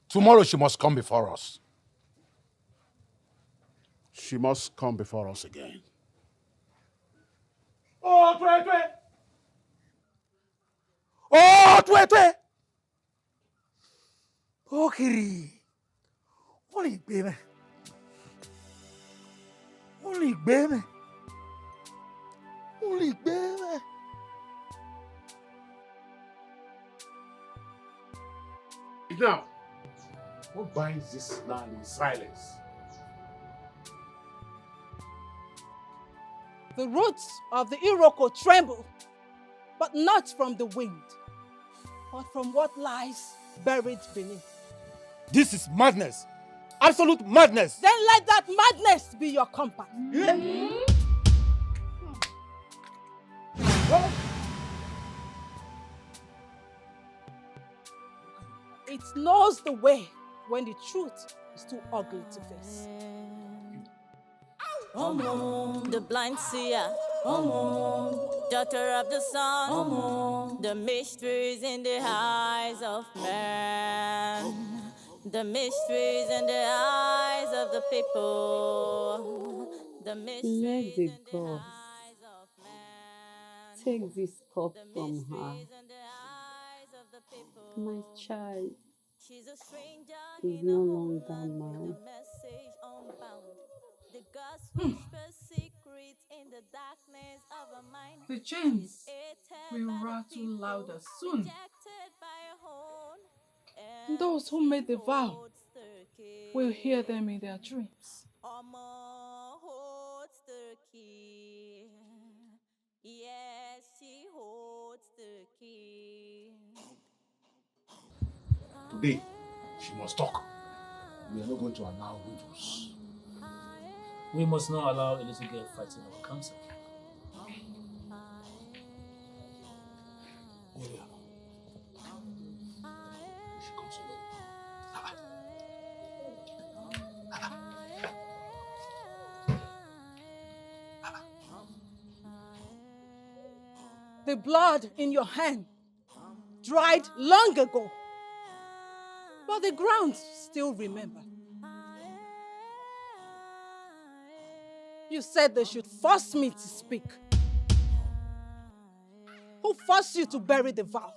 Tomorrow she must come before us. She must come before us again. Oh, twe. Oh, twe. Oh, kiri. Only baby. Only baby. Only baby. Now, what binds this land in silence? The roots of the Iroko tremble, but not from the wind, but from what lies buried beneath. This is madness. Absolute madness. Then let that madness be your compass. It knows the way when the truth is too ugly to face. The blind seer, daughter of the sun, the mysteries in the eyes of man, the mysteries in the eyes of the people, the Let mysteries the in the gods eyes of man, take this cup the from her. mysteries in the eyes of the people. My child She's a stranger is in a no longer homeland with a mine. message unbound. The gods whisper secrets in the darkness of her mind. The She's chains hated will by the rattle people, louder soon. rejected by her own, And and those who she made the vow holds the key. will hear them in their dreams. Oma holds the key. Yes, she holds the key. Today, she must talk. We are not going to allow widows. We must not allow a little girl fighting our counsel. Area. She comes The blood in your hand dried long ago, but the ground still remember. You said they should force me to speak. Who forced you to bury the vow?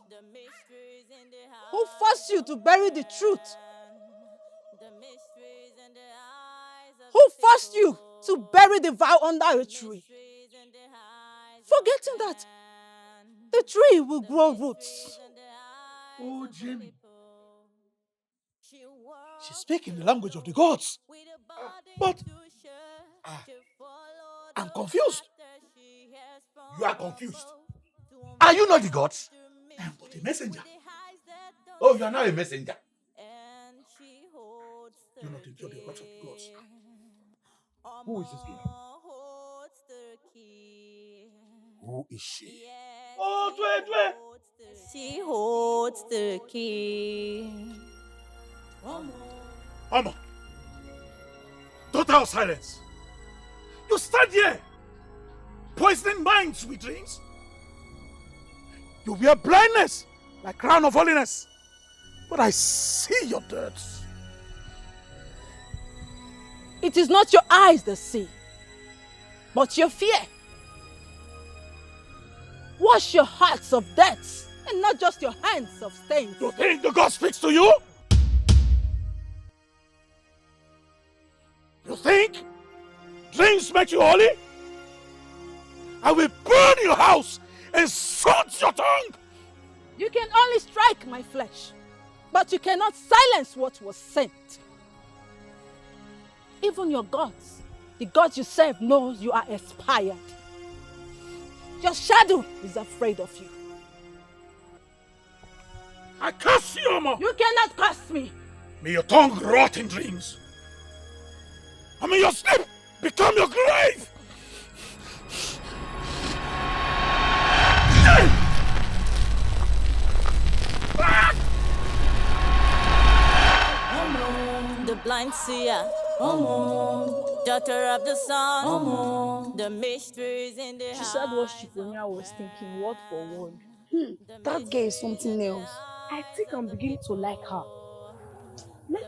Who forced you to bury the truth? Who forced you to bury the vow under a tree? Forgetting that the tree will grow roots. Oh, Jamie. She's speaking the language of the gods. But I'm confused. You are confused. Are you not the gods? I am but a messenger. Oh, you are now a messenger. You're not into the works of the gods. Who is this girl? Who is she? Oh, Dwe. She holds the key. Mama, total silence. You stand here, poisoning minds with dreams. You wear blindness like crown of holiness, but I see your dirt. It is not your eyes that see, but your fear. Wash your hearts of debts, and not just your hands of stains. You think the God speaks to you? You think dreams make you holy? I will burn your house and salt your tongue. You can only strike my flesh, but you cannot silence what was sent. Even your gods, the gods you serve, know you are expired. Your shadow is afraid of you. I curse you, Omo. You cannot curse me. May your tongue rot in dreams. And may your sleep become your grave. The blind seer, daughter of the sun, the mysteries in the She said what Shifonia was thinking, word for word. That girl is something else. I think I'm beginning to like her.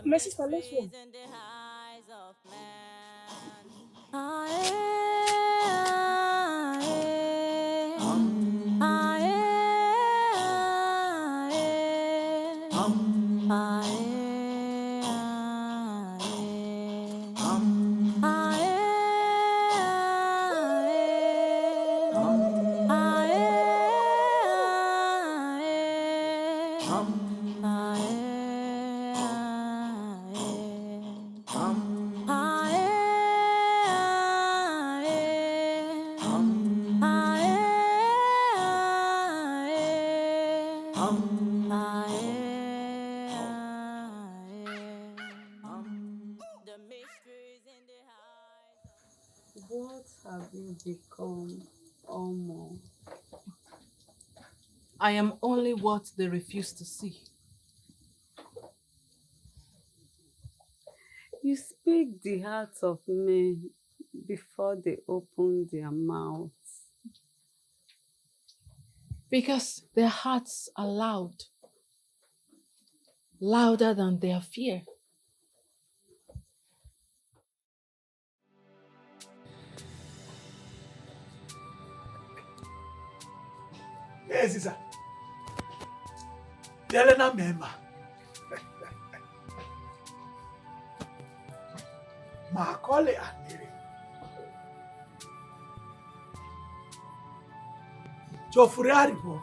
My sister, let's go. What have you become, Omo? I am only what they refuse to see. You speak the hearts of men before they open their mouths? Because their hearts are loud, louder than their fear. Yes, sir. Elena Mema. Makole Amiri. Jofure Aribo.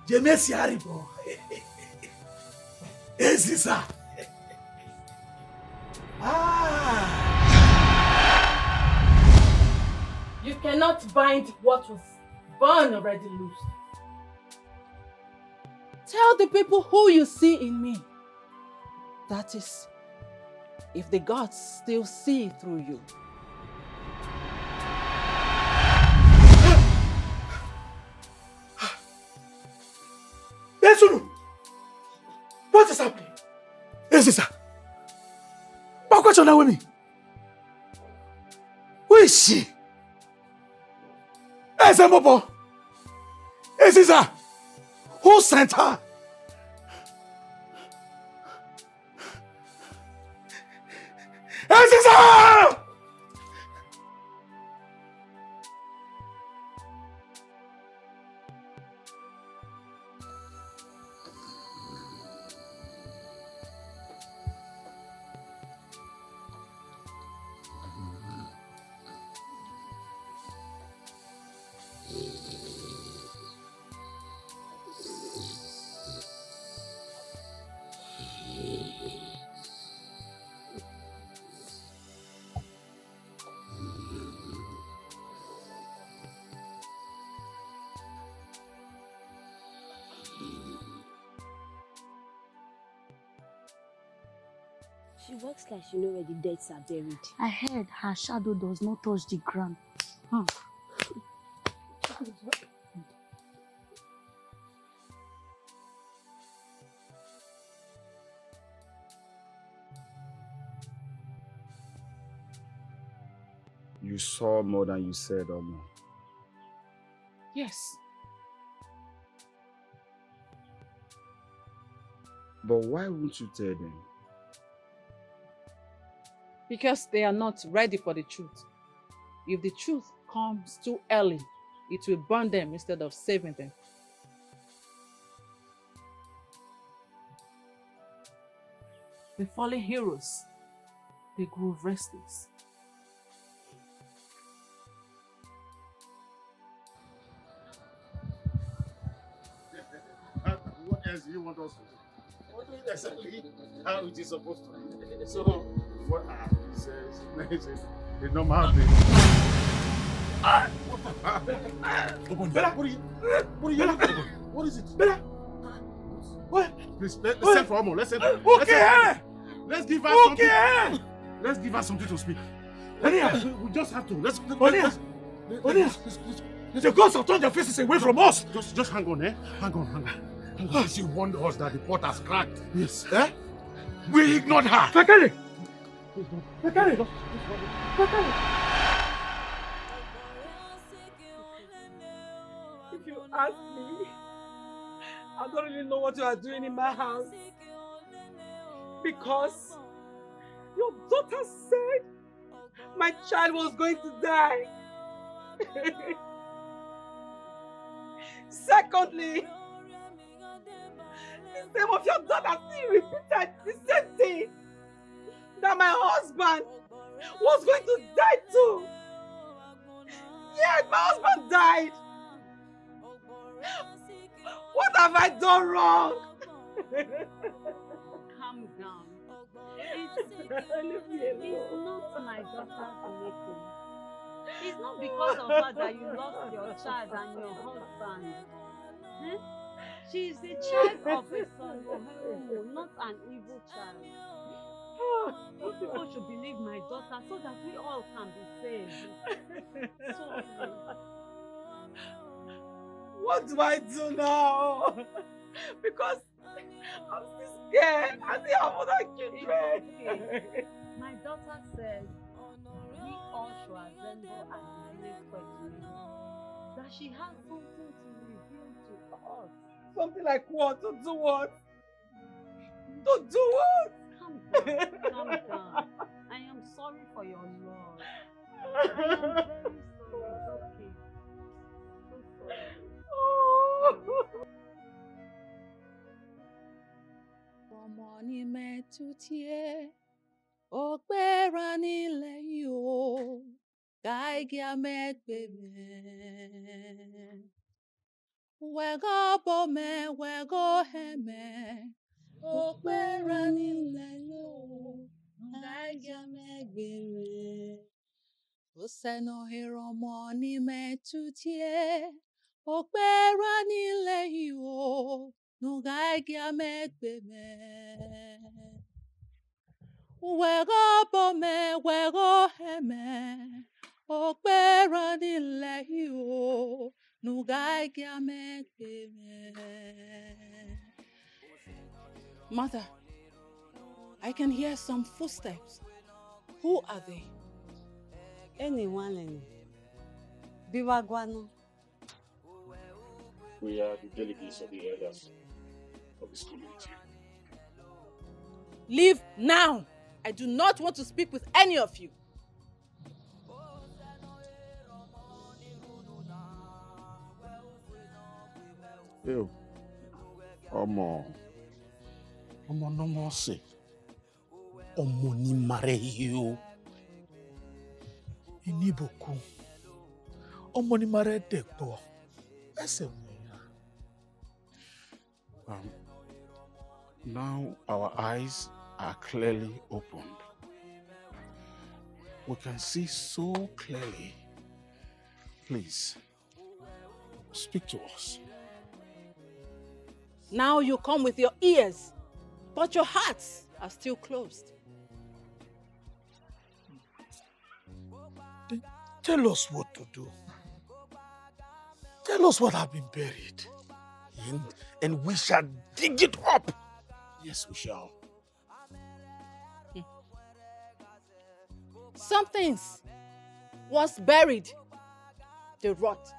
Jemesi Aribo. Yes, sir. You cannot bind what was born already loosed. Tell the people who you see in me. That is, if the gods still see through you. Yesunu! What is happening? Yes, sir. What's your name with me? Who is she? Yes, Mopo. Yes, sir. Who sent her? Yes, sir. She walks like she knows where the dead are buried. I heard her shadow does not touch the ground. You saw more than you said, Omo. Yes. But why won't you tell them? Because they are not ready for the truth. If the truth comes too early, it will burn them instead of saving them. The fallen heroes, they grew restless. What else do you want us to do? What is exactly how it is supposed to be? So, what says the normal thing. What is it? Bella! What? Please, let's send for Omo. Let's send for Okay! Let's give her something. Let's give her something to speak. We just have to. Let's the gods have turned their faces away from us. Just hang on, eh? Hang on. She warned us that the pot has cracked. Yes. Eh? We ignored her. Fakari! If you ask me, I don't really know what you are doing in my house. Because your daughter said my child was going to die. Secondly, the same of your daughter still repeated the same thing. That my husband was going to die too. Yet my husband died. What have I done wrong? Calm down. It's not my daughter's making. It's not because of her that you lost your child and your husband. Hmm? She is a child of a son, not an evil child. You people should believe my daughter so that we all can be saved. So, what do I do now? Because I'm still scared. I still have other children. My daughter daughter said, we all should assemble at the place for tomorrow. That she has something to reveal to us. Something like what? To do what? To do what? Calm down, calm down. I am sorry for your loss. I am very sorry. It's okay. So sorry. Ọmọ ní mẹ́tútíẹ́, ọ̀pẹ́ra nílẹ̀ yìí o, káìgíà mẹ́gbẹ̀mẹ́. Wẹ́gọ́ bọ́mẹ́, wẹ́gọ́ hẹ́mẹ́, ọ̀pẹ́ra nílẹ̀ yìí o, káìgíà mẹ́gbẹ̀mẹ́. Òsènà ìrọ̀mọ́ ní mẹ́tútíẹ́, ọ̀pẹ́ra nílẹ̀ yìí o. Nugaigia megbeme. Wego bome, wego heme. Okpera nile yo. Nugaigia megbeme. Mother, I can hear some footsteps. Who are they? Anyone. Biwagwano. We are the delegates of the elders of this community. Leave now! I do not want to speak with any of you. Ew. Omo no more say. Omo ni mare you. Iniboku. Omo ni mare dekpo. Ese now our eyes are clearly opened. We can see so clearly. Please, speak to us. Now you come with your ears, but your hearts are still closed. Then tell us what to do. Tell us what has been buried. And we shall dig it up. Yes, we shall. Some things, once buried, they rot.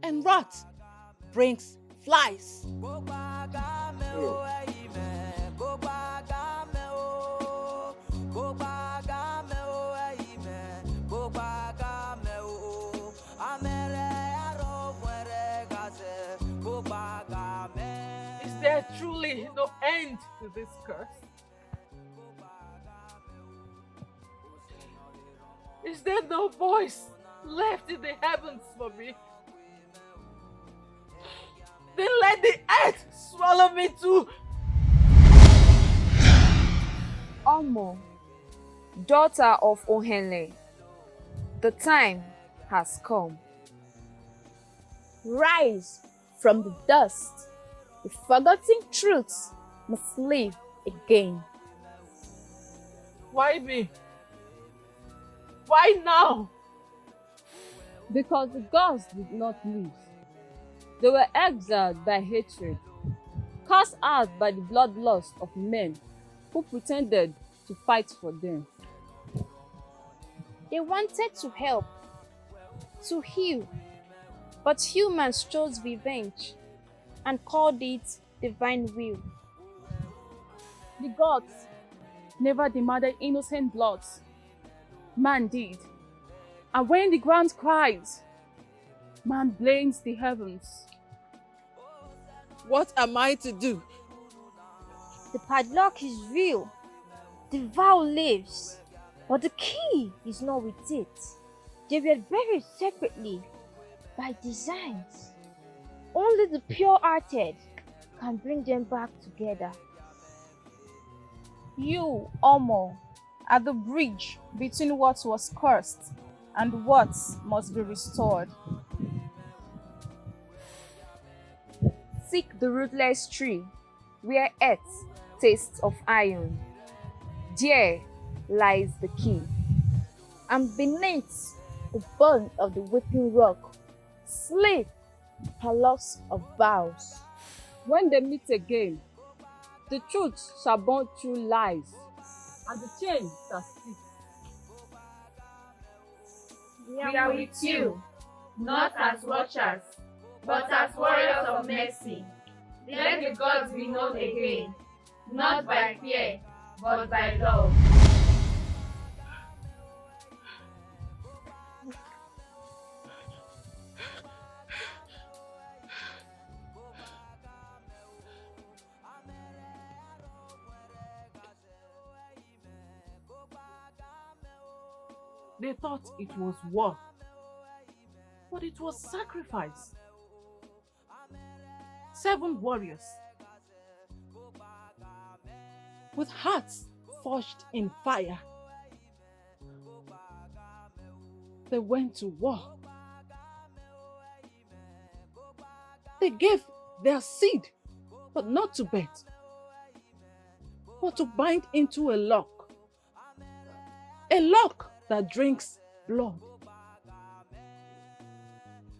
And rot brings flies. Is there truly no end to this curse? Is there no voice left in the heavens for me? Then let the earth swallow me too. Omo, daughter of Ohenle, the time has come. Rise from the dust. The forgotten truths must live again. Why me? Why now? Because the gods did not lose. They were exiled by hatred, cast out by the bloodlust of men who pretended to fight for them. They wanted to help, to heal, but humans chose revenge and called it divine will. The gods never demanded innocent blood. Man did. And when the ground cries, man blames the heavens. What am I to do? The padlock is real. The vow lives. But the key is not with it. They were buried separately by designs. Only the pure-hearted can bring them back together. You, Omo, are the bridge between what was cursed and what must be restored. Seek the rootless tree where earth tastes of iron. There lies the key. And beneath the burn of the weeping rock, sleep palace of vows. When they meet again, the truth shall burn through lies, and the chain that sticks. We are with you, not as watchers, but as warriors of mercy. Let the gods be known again, not by fear, but by love. They thought it was war, but it was sacrifice. 7 warriors with hearts forged in fire. They went to war. They gave their seed, but not to bet, but to bind into a lock that drinks blood.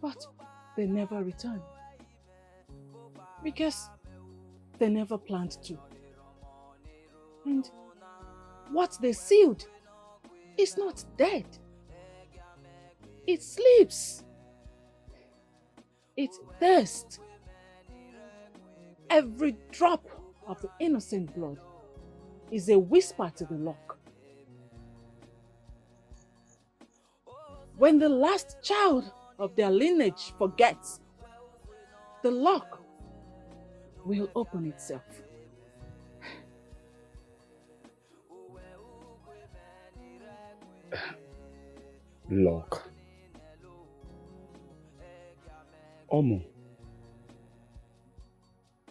But they never returned because they never planned to. And what they sealed is not dead. It sleeps. It thirsts. Every drop of the innocent blood is a whisper to the lock. When the last child of their lineage forgets, the lock will open itself. Lock. Omo,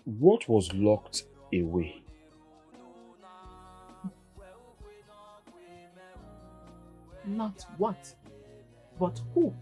what was locked away? Not what, but who?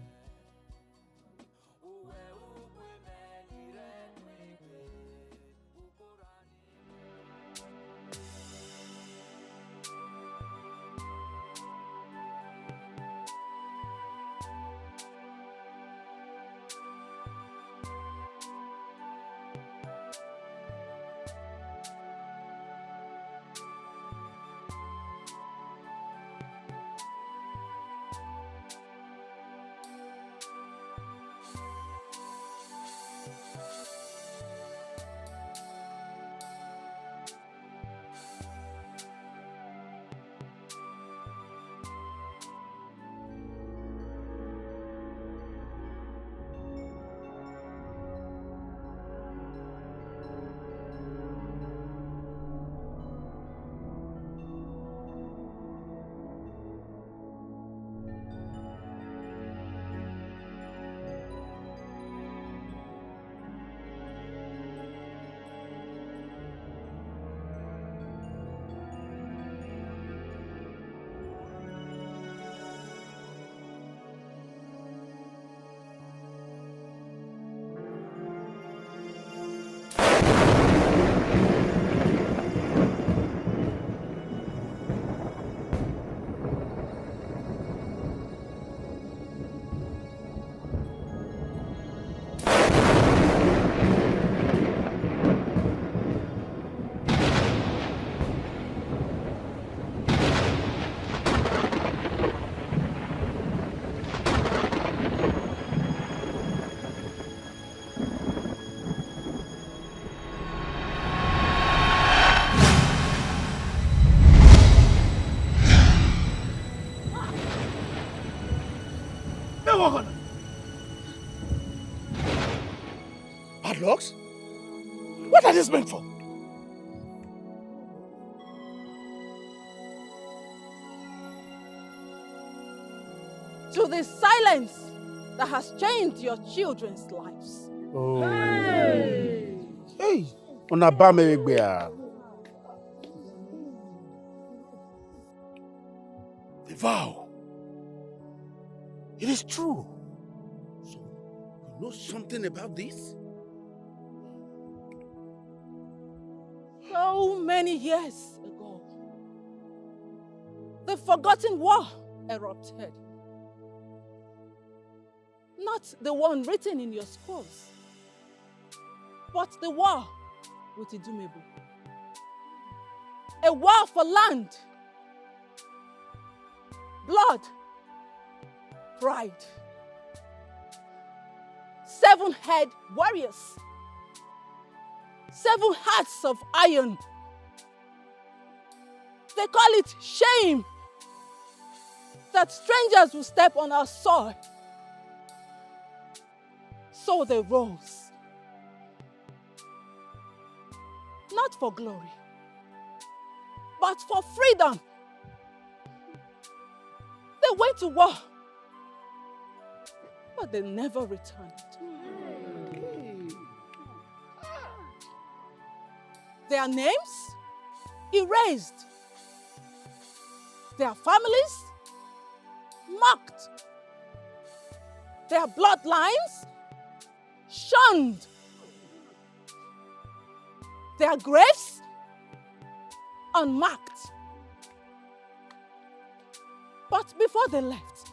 Padlocks? What are these meant for? To the silence that has changed your children's lives. Oh. Hey, on a bamegbeya. The vow. It is true. So, you know something about this? So many years ago, the forgotten war erupted. Not the one written in your scrolls, but the war with Idumebo. A war for land blood, pride. 7 head warriors, 7 hearts of iron. They call it shame that strangers will step on our soil. So they rose, not for glory, but for freedom. They went to war, but they never returned. Their names erased, their families mocked, their bloodlines shunned, their graves unmarked. But before they left,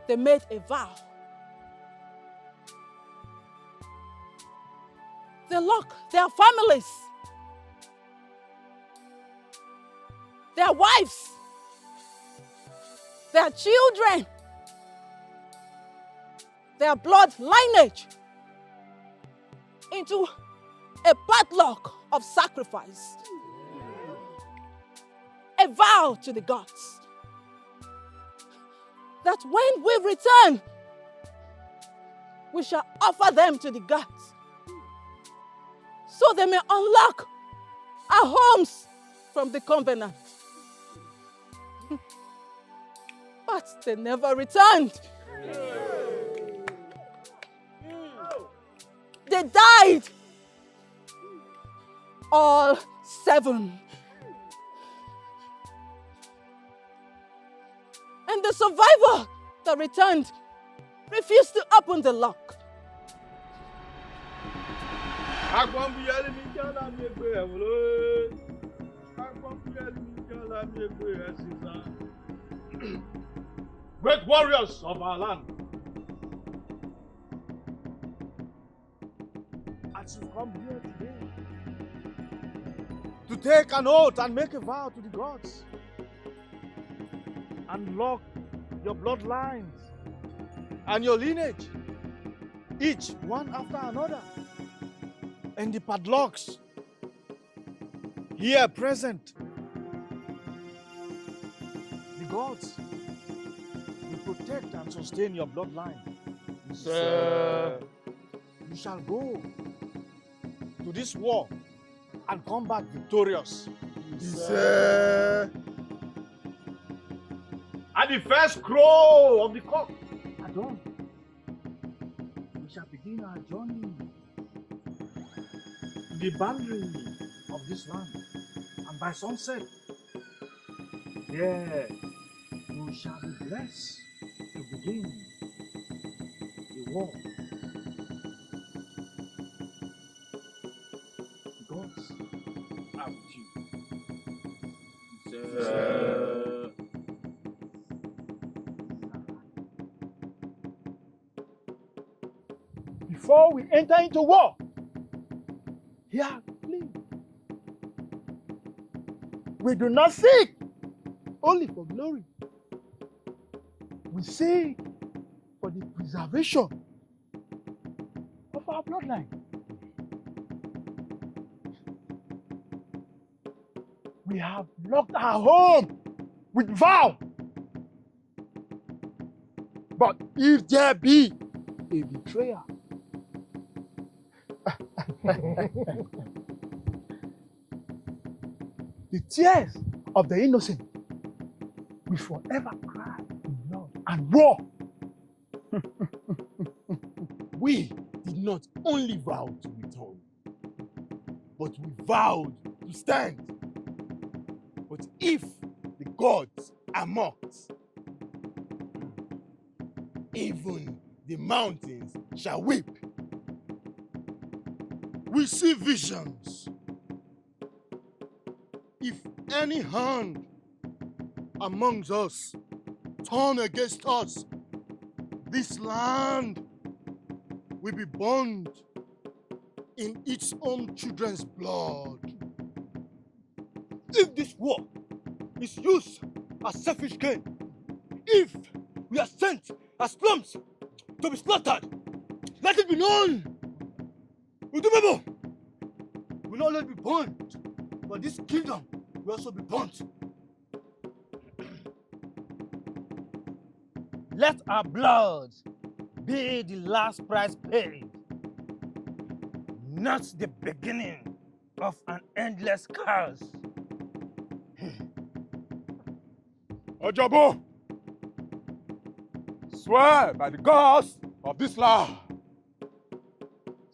they made a vow. They locked their families, their wives, their children, their blood lineage into a padlock of sacrifice. A vow to the gods that when we return, we shall offer them to the gods so they may unlock our homes from the covenant. But they never returned. They died. All 7. And the survivor that returned refused to open the lock. Great warriors of our land, as you come here today to take an oath and make a vow to the gods, unlock your bloodlines and your lineage, each one after another, and the padlocks here present, the gods will protect and sustain your bloodline. Sir, you shall go to this war and come back victorious. Sir. At the first crow of the cock at dawn, we shall begin our journey to the boundary of this land. And by sunset, there we shall be blessed to begin the war. Gods are with you. Sir. Before we enter into war, here, please. We do not seek only for glory. We seek for the preservation of our bloodline. We have locked our home with vow. But if there be a betrayer, the tears of the innocent will forever cry in blood and war. We did not only vow to return, but we vowed to stand. But if the gods are mocked, even the mountains shall weep. We see visions. If any hand amongst us turn against us, this land will be burned in its own children's blood. If this war is used as selfish gain. If we are sent as lambs to be slaughtered, let it be known. Udumebo will not only be burnt, but this kingdom will also be burnt. Let our blood be the last price paid, not the beginning of an endless curse. Ojabo, swear by the gods of this land.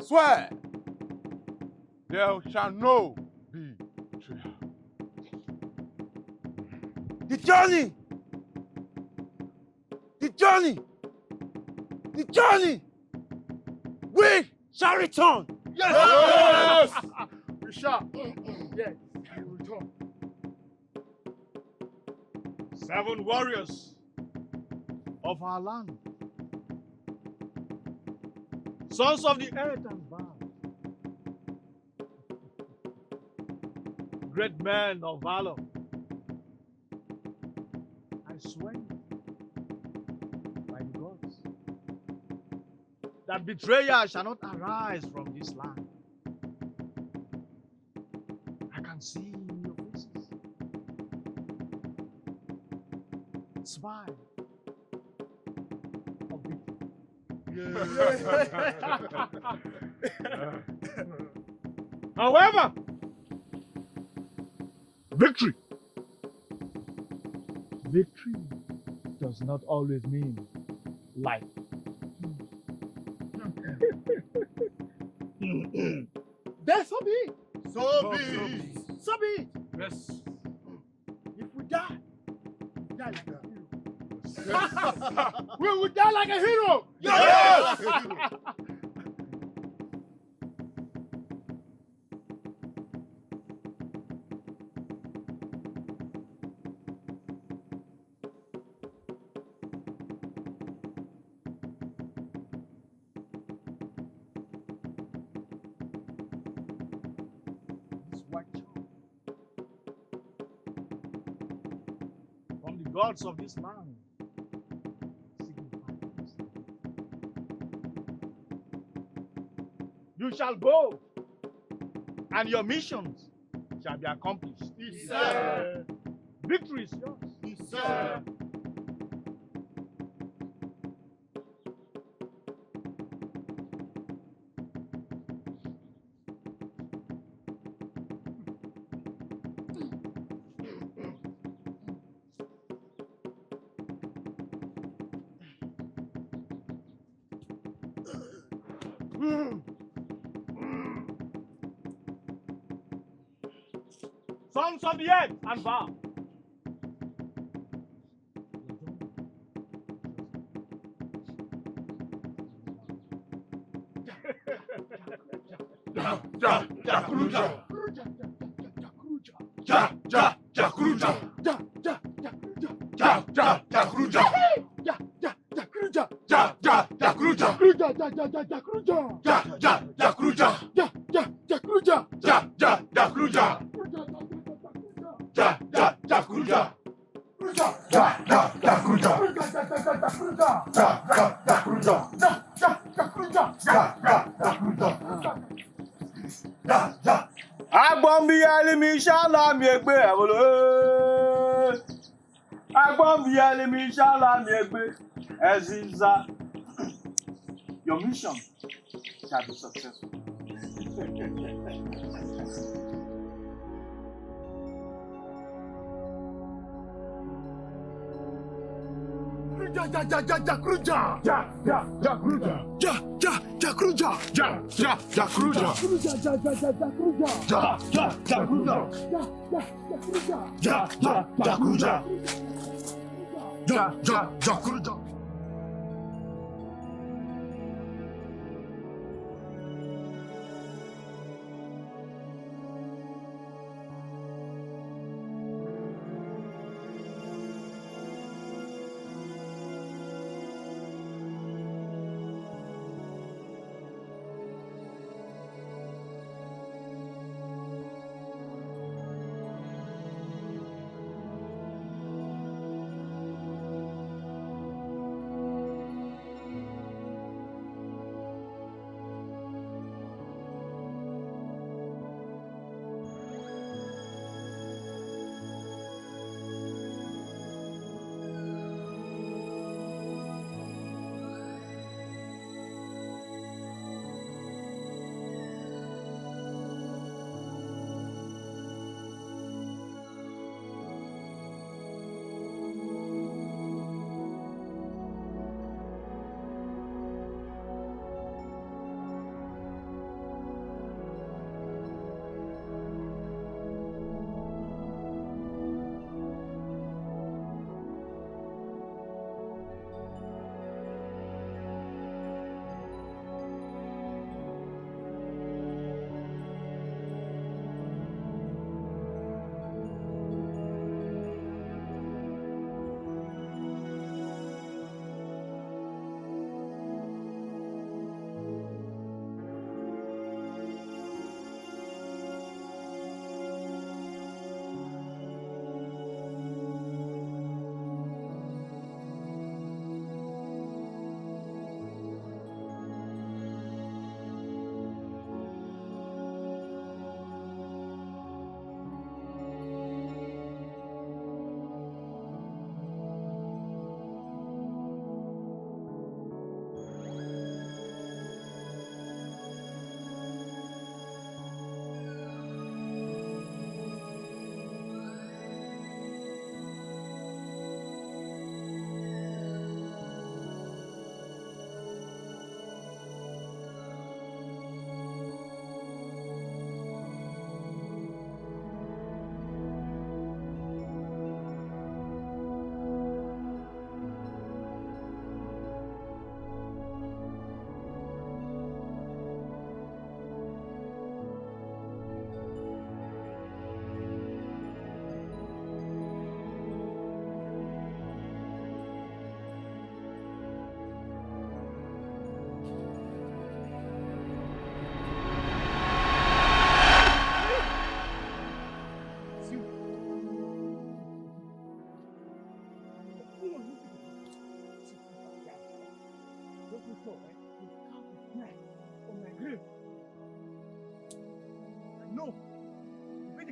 Swear there shall no be betrayal. The journey, we shall return. Yes! We shall. Yes, we will return. 7 warriors of our land, sons of the earth and vow, great men of valor, I swear by the gods that betrayal shall not arise from this land. I can see in your faces smile of victory. However, victory does not always mean life. Then so be it. So be it. So be it. Yes. If we die, we die like a hero. We will die like a hero. Yes! This white chalk from the gods of this land signifies you shall go and your missions shall be accomplished. Yes, sir. Victory is yours. Yes, sir. Sons of the earth and vow. Agbombiali mi shala mi egbe abolo. Agbombiali mi shala mi egbe. Eziza. Your mission shall be successful.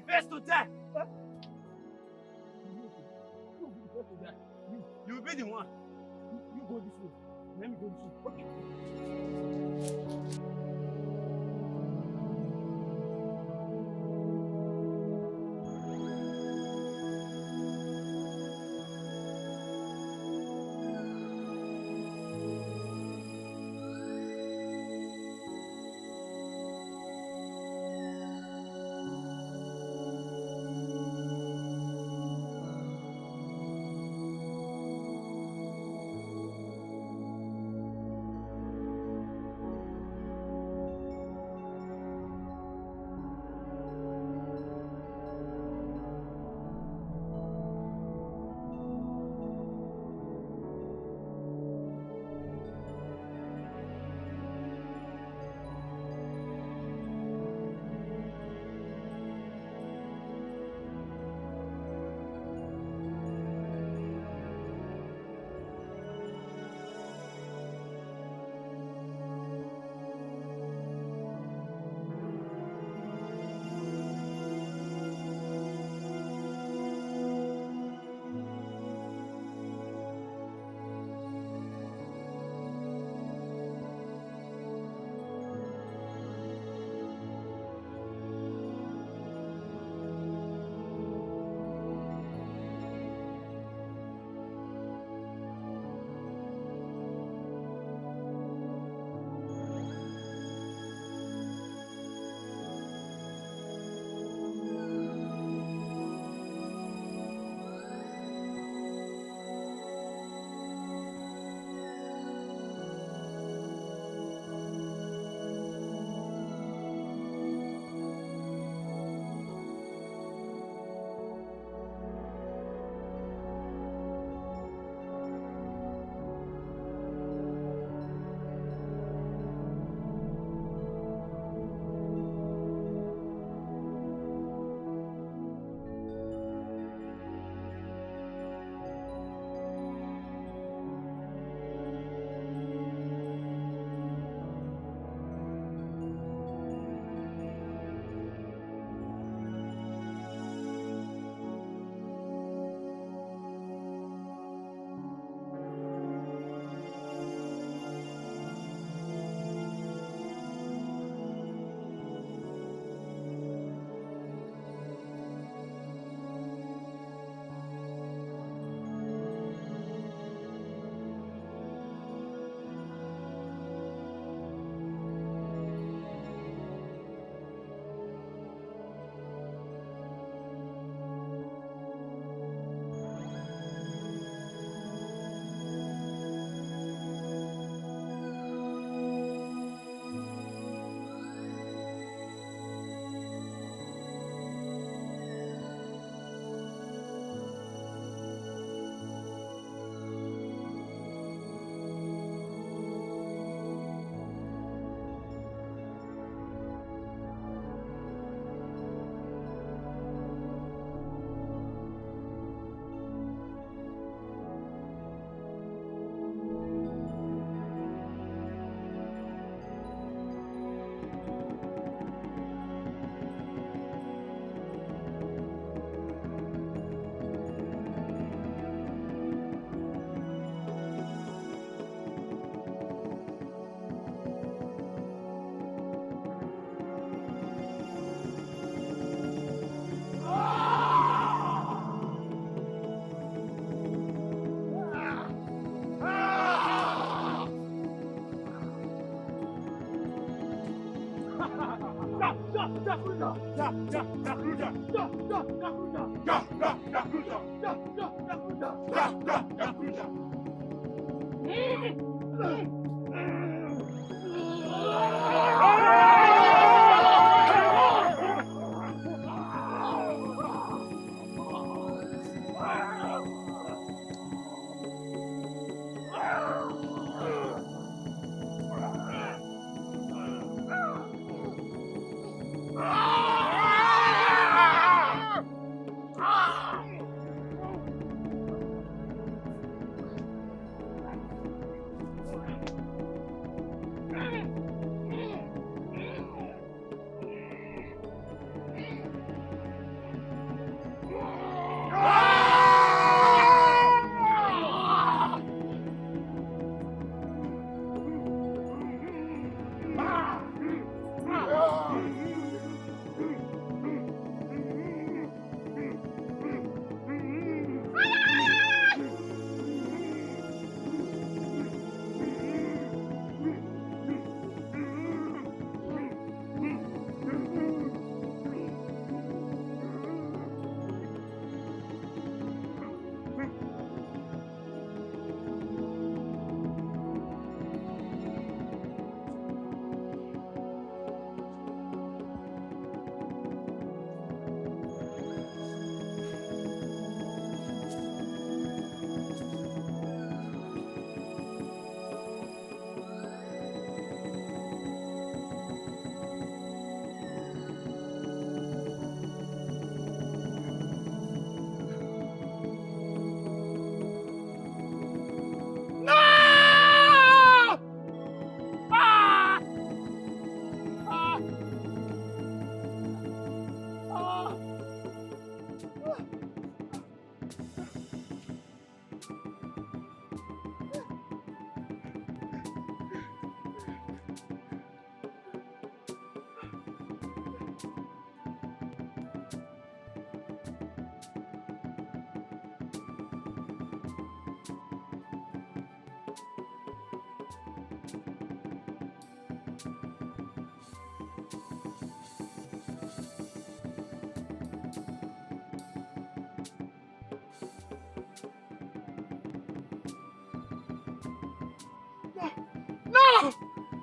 first to die. You will be the one. You go this way. Let me go this way. Okay.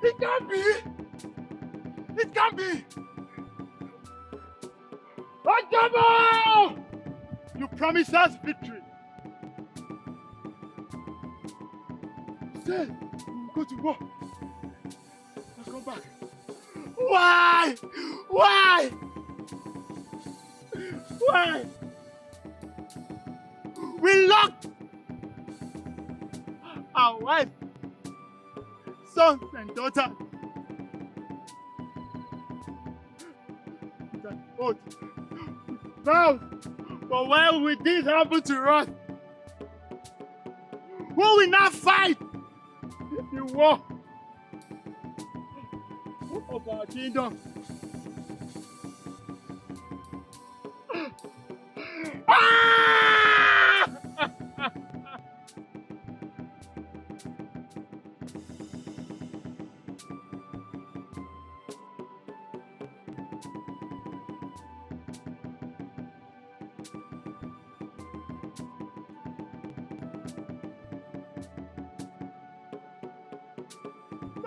It can't be! It can't be! Ajabo! You promised us victory. You said we will go to war. Now come back. Why? Why? Why? We locked our wife, sons and daughters. With an oath. Now, but why would this happen to us? Who will not fight the war of our kingdom?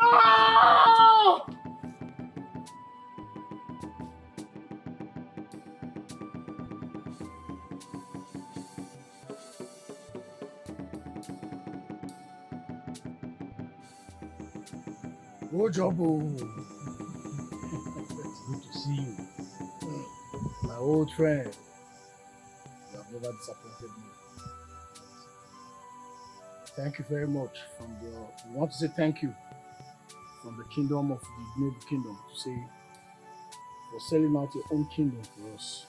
No! Good job, it's good to see you. My old friend. You have never disappointed me. Thank you very much. We want to say thank you from the kingdom of the Ignoble Kingdom to say for selling out your own kingdom for us.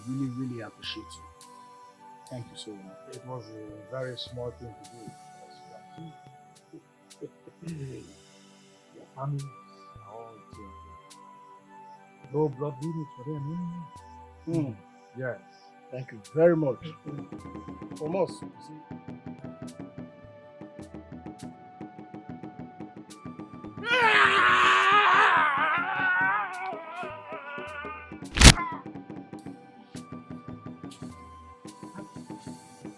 We really, really appreciate you. Thank you so much. It was a very small thing to do. Your families are all here. No blood lineage for them anymore. Yes. Thank you very much. From us, you see.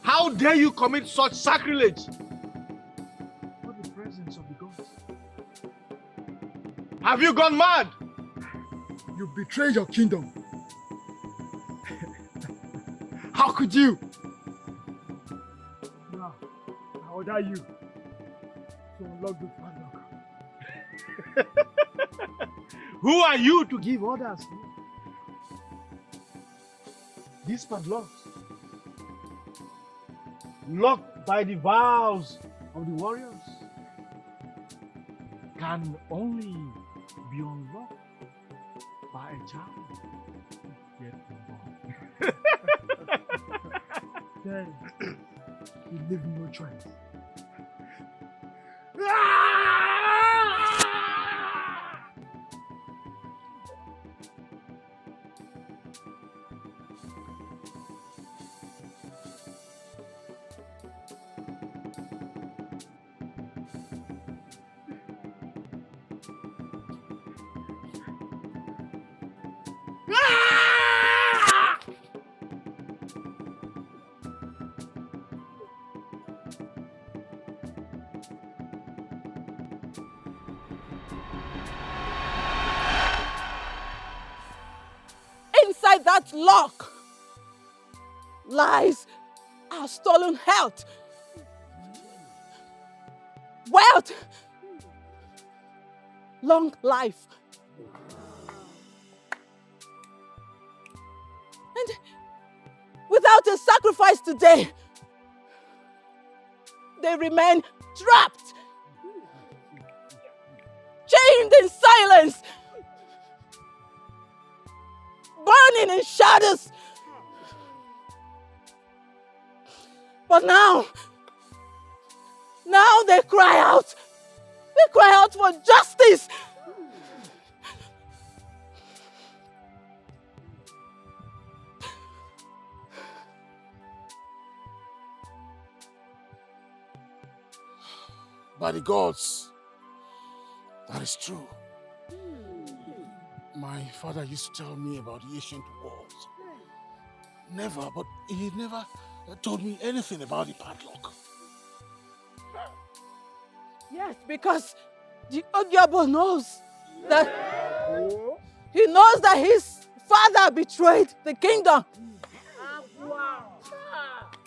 How dare you commit such sacrilege? For the presence of the gods. Have you gone mad? You betrayed your kingdom. How could you? Now, I order you to unlock the padlock. Who are you to give orders? These padlocks, locked by the vows of the warriors, can only be unlocked by a child yet unborn. Then you leave no choice. Inside that lock lies our stolen health, wealth, long life. And without a sacrifice today, they remain trapped, chained in silence, burning in shadows. But now they cry out. They cry out for justice. By the gods, that is true. My father used to tell me about the ancient wars. He never told me anything about the padlock. Yes, because The Ogiabo knows that he knows that his father betrayed the kingdom.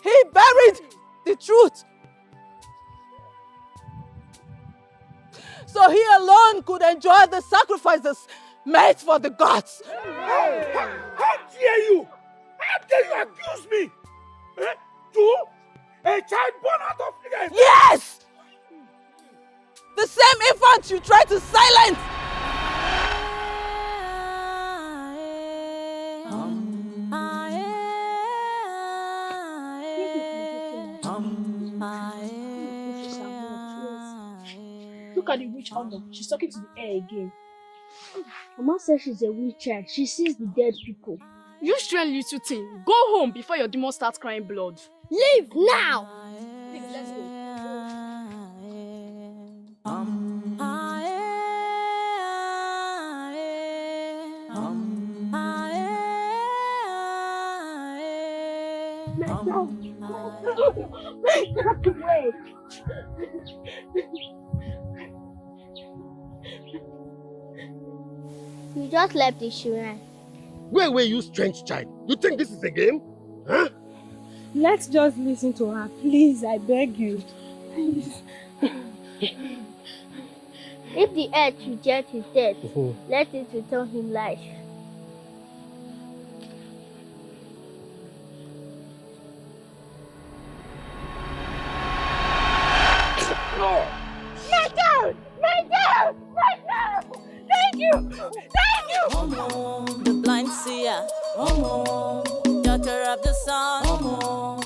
He buried the truth. So he alone could enjoy the sacrifices made for the gods. How dare you? How dare you accuse me? To a child born out of ignorance? Yes! The same infant you tried to silence. Look at the witch Honor. She's talking to the air again. Mama says she's a witch child. She sees the dead people. You strange little thing. Go home before your demon starts crying blood. Leave now! Please, let's go. Wait. You just left the shrine. Wait, you strange child. You think this is a game? Huh? Let's just listen to her, please. I beg you. Please. If the earth rejects his death, let it return him life. Thank you! The blind seer, daughter of the sun,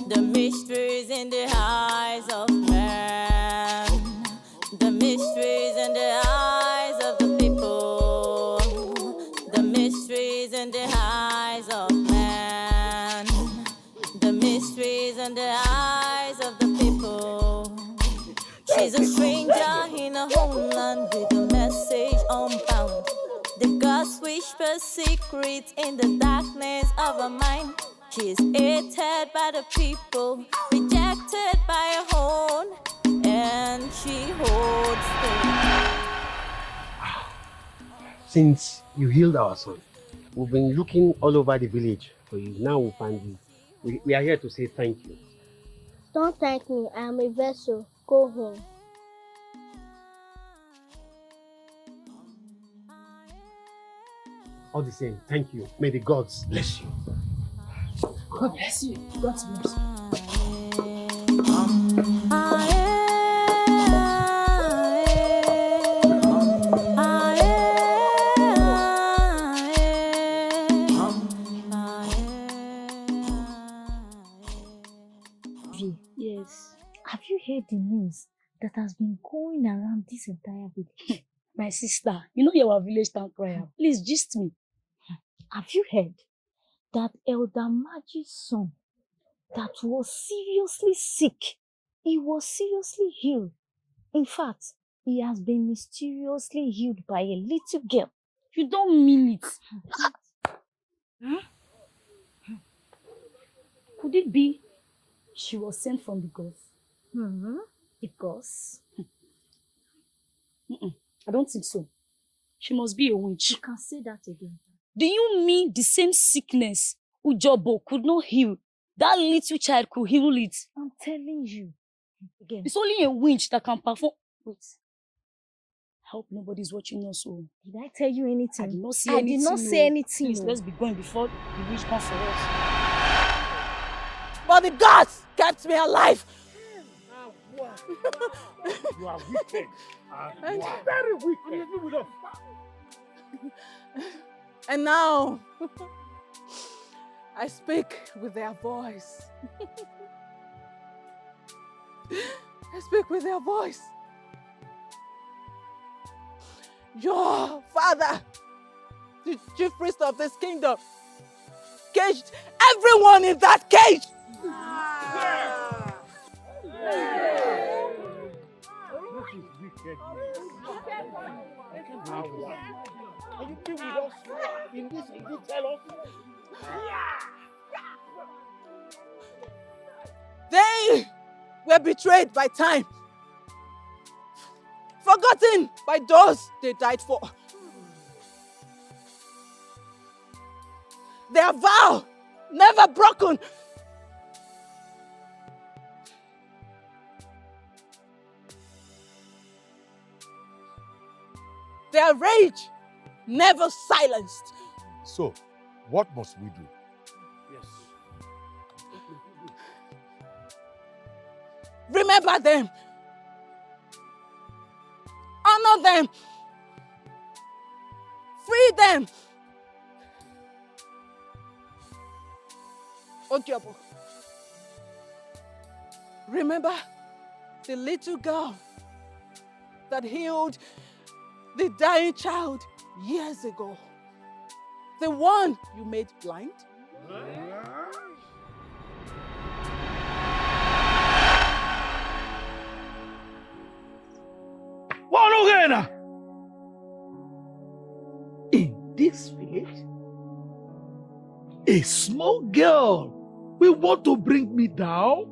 the mysteries in the eyes of man, the mysteries in the eyes of the people, the mysteries in the eyes of man, the mysteries in the eyes of the people. She's a stranger in a homeland with a message unbound. The gods whisper secrets in the darkness of her mind. She is hated by the people, rejected by her own, and she holds the Since you healed our son, we've been looking all over the village for you. Now we find you. We are here to say thank you. Don't thank me. I am a vessel. Go home. All the same, thank you. May the gods bless you. God bless you. God bless you. Yes. Have you heard the news that has been going around this entire village? My sister, you know you're our village town crier. Please gist me. Have you heard that Elder Magi's son that was seriously sick, he was seriously healed. In fact, he has been mysteriously healed by a little girl. You don't mean it. Could it be she was sent from the gods? The gods? I don't think so. She must be a witch. You can say that again. Do you mean the same sickness Ujobo could not heal, that little child could heal it? I'm telling you. Again. It's only a witch that can perform. Wait. I hope nobody's watching us. So. Did I tell you anything? I did not say I anything. did not say anything. Please, let's be going before the witch comes for us. But the gods kept me alive. You are wicked. You are very wicked. With us. And now, I speak with their voice. I speak with their voice. Your father, the chief priest of this kingdom, caged everyone in that cage. This is wickedness. Can you be with us in this? Did you tell us? They were betrayed by time. forgotten by those they died for. Their vow never broken. Their rage never silenced. So, what must we do? Yes. Remember them. Honor them. Free them. Okiabo, remember the little girl that healed the dying child years ago? The one you made blind? In this village, a small girl will want to bring me down?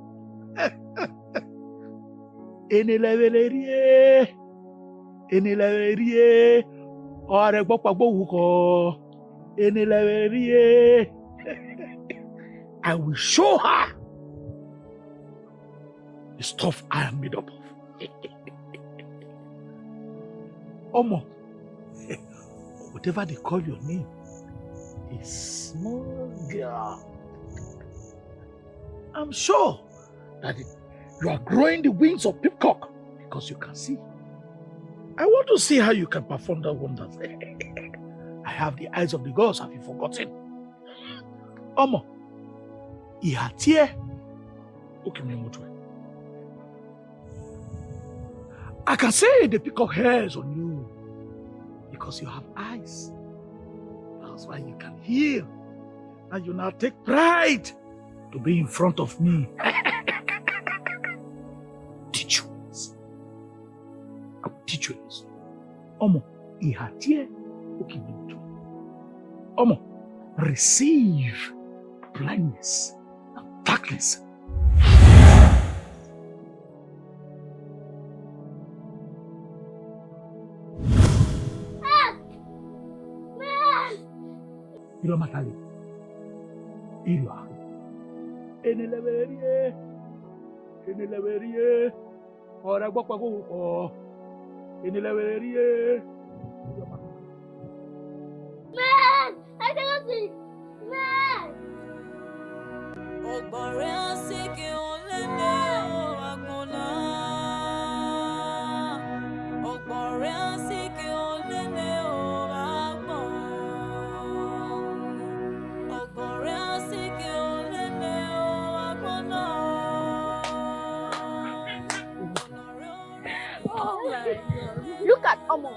Enileverie, ore gbopagbo wuko, enileverie. I will show her the stuff I am made up of. Omo, whatever they call your name, a small girl. I'm sure that you are growing the wings of peacock because you can see. I want to see how you can perform that wonders. I have the eyes of the gods, have you forgotten? Omo, ihatie okimemutwe. I can say the peacock hairs on you because you have eyes. That's why you can hear. And you now take pride to be in front of me. Teach you this. I will teach you this. Omo, ihatie okimemutwe. Omo, receive blindness and darkness. Ilo matali. Ilo ako. Enileverie. Ora gbopagbo wuko. Enileverie. Man! I cannot see! Man! Look at Omo.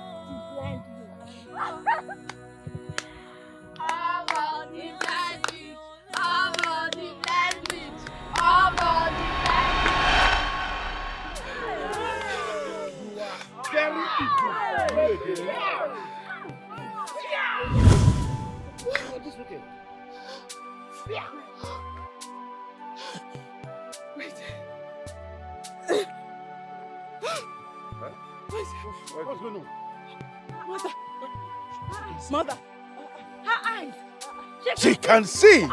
Very evil. Just look at it. Wait. What's going on? Mother. Her eyes. She can see.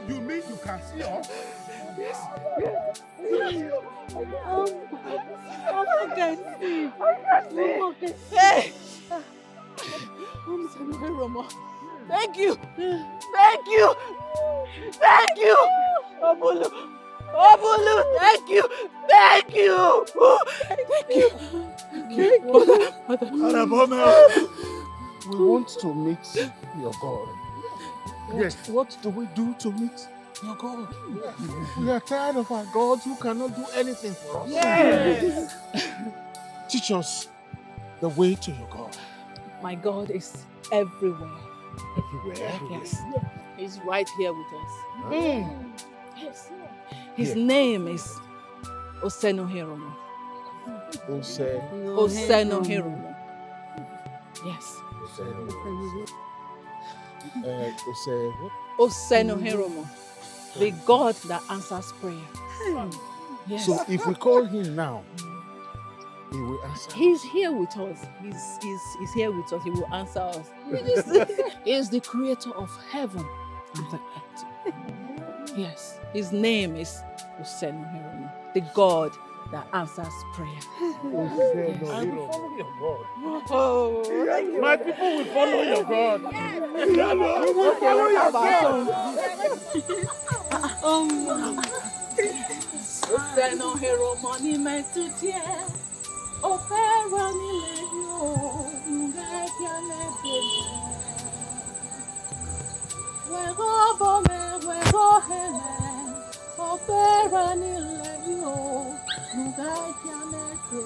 You mean you can see us? Yes. Omo can see. Omo can see. Hey! Romo. Thank you. Thank you. Thank you. Obulu. Obulu, thank you. Thank you. Thank you. We want to meet your God. Yes. What do we do to meet Your God. We are tired of our gods who cannot do anything for us. Yes. Teach us the way to your God. My God is everywhere. Everywhere? Yes. He's right here with us. Yes. His Yeah. name is Osenohiromo. Osenohiromo. Yes. Osenohiromo. The God that answers prayer. Yes. So if we call him now, he will answer. He's here with us. He's here with us. He will answer us. He is the creator of heaven and the earth. Yes. His name is Osenohiromo, the God that answers prayer. My people will follow your God. Osenohiromo ni metutie. Opera ni leyo. Ngaya lebe. Wego bome, wego heme. Opera ni leyo. Ngaya lebe.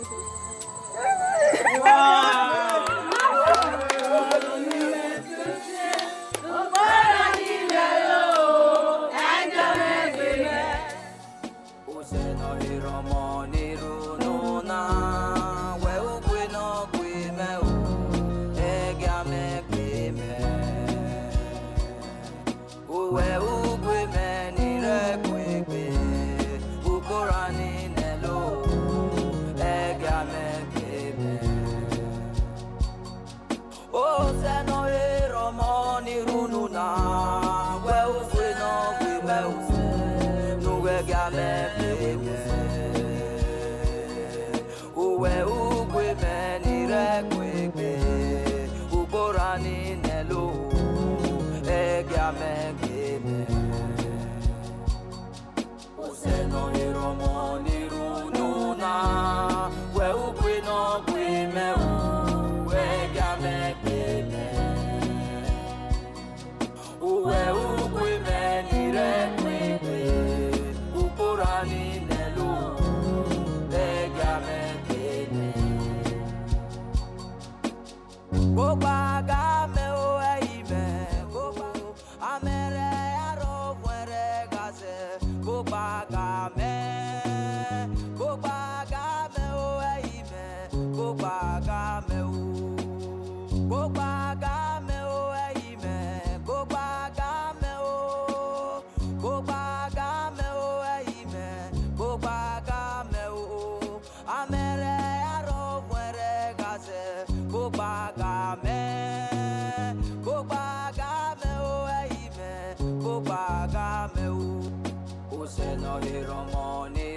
Osenohiromo ni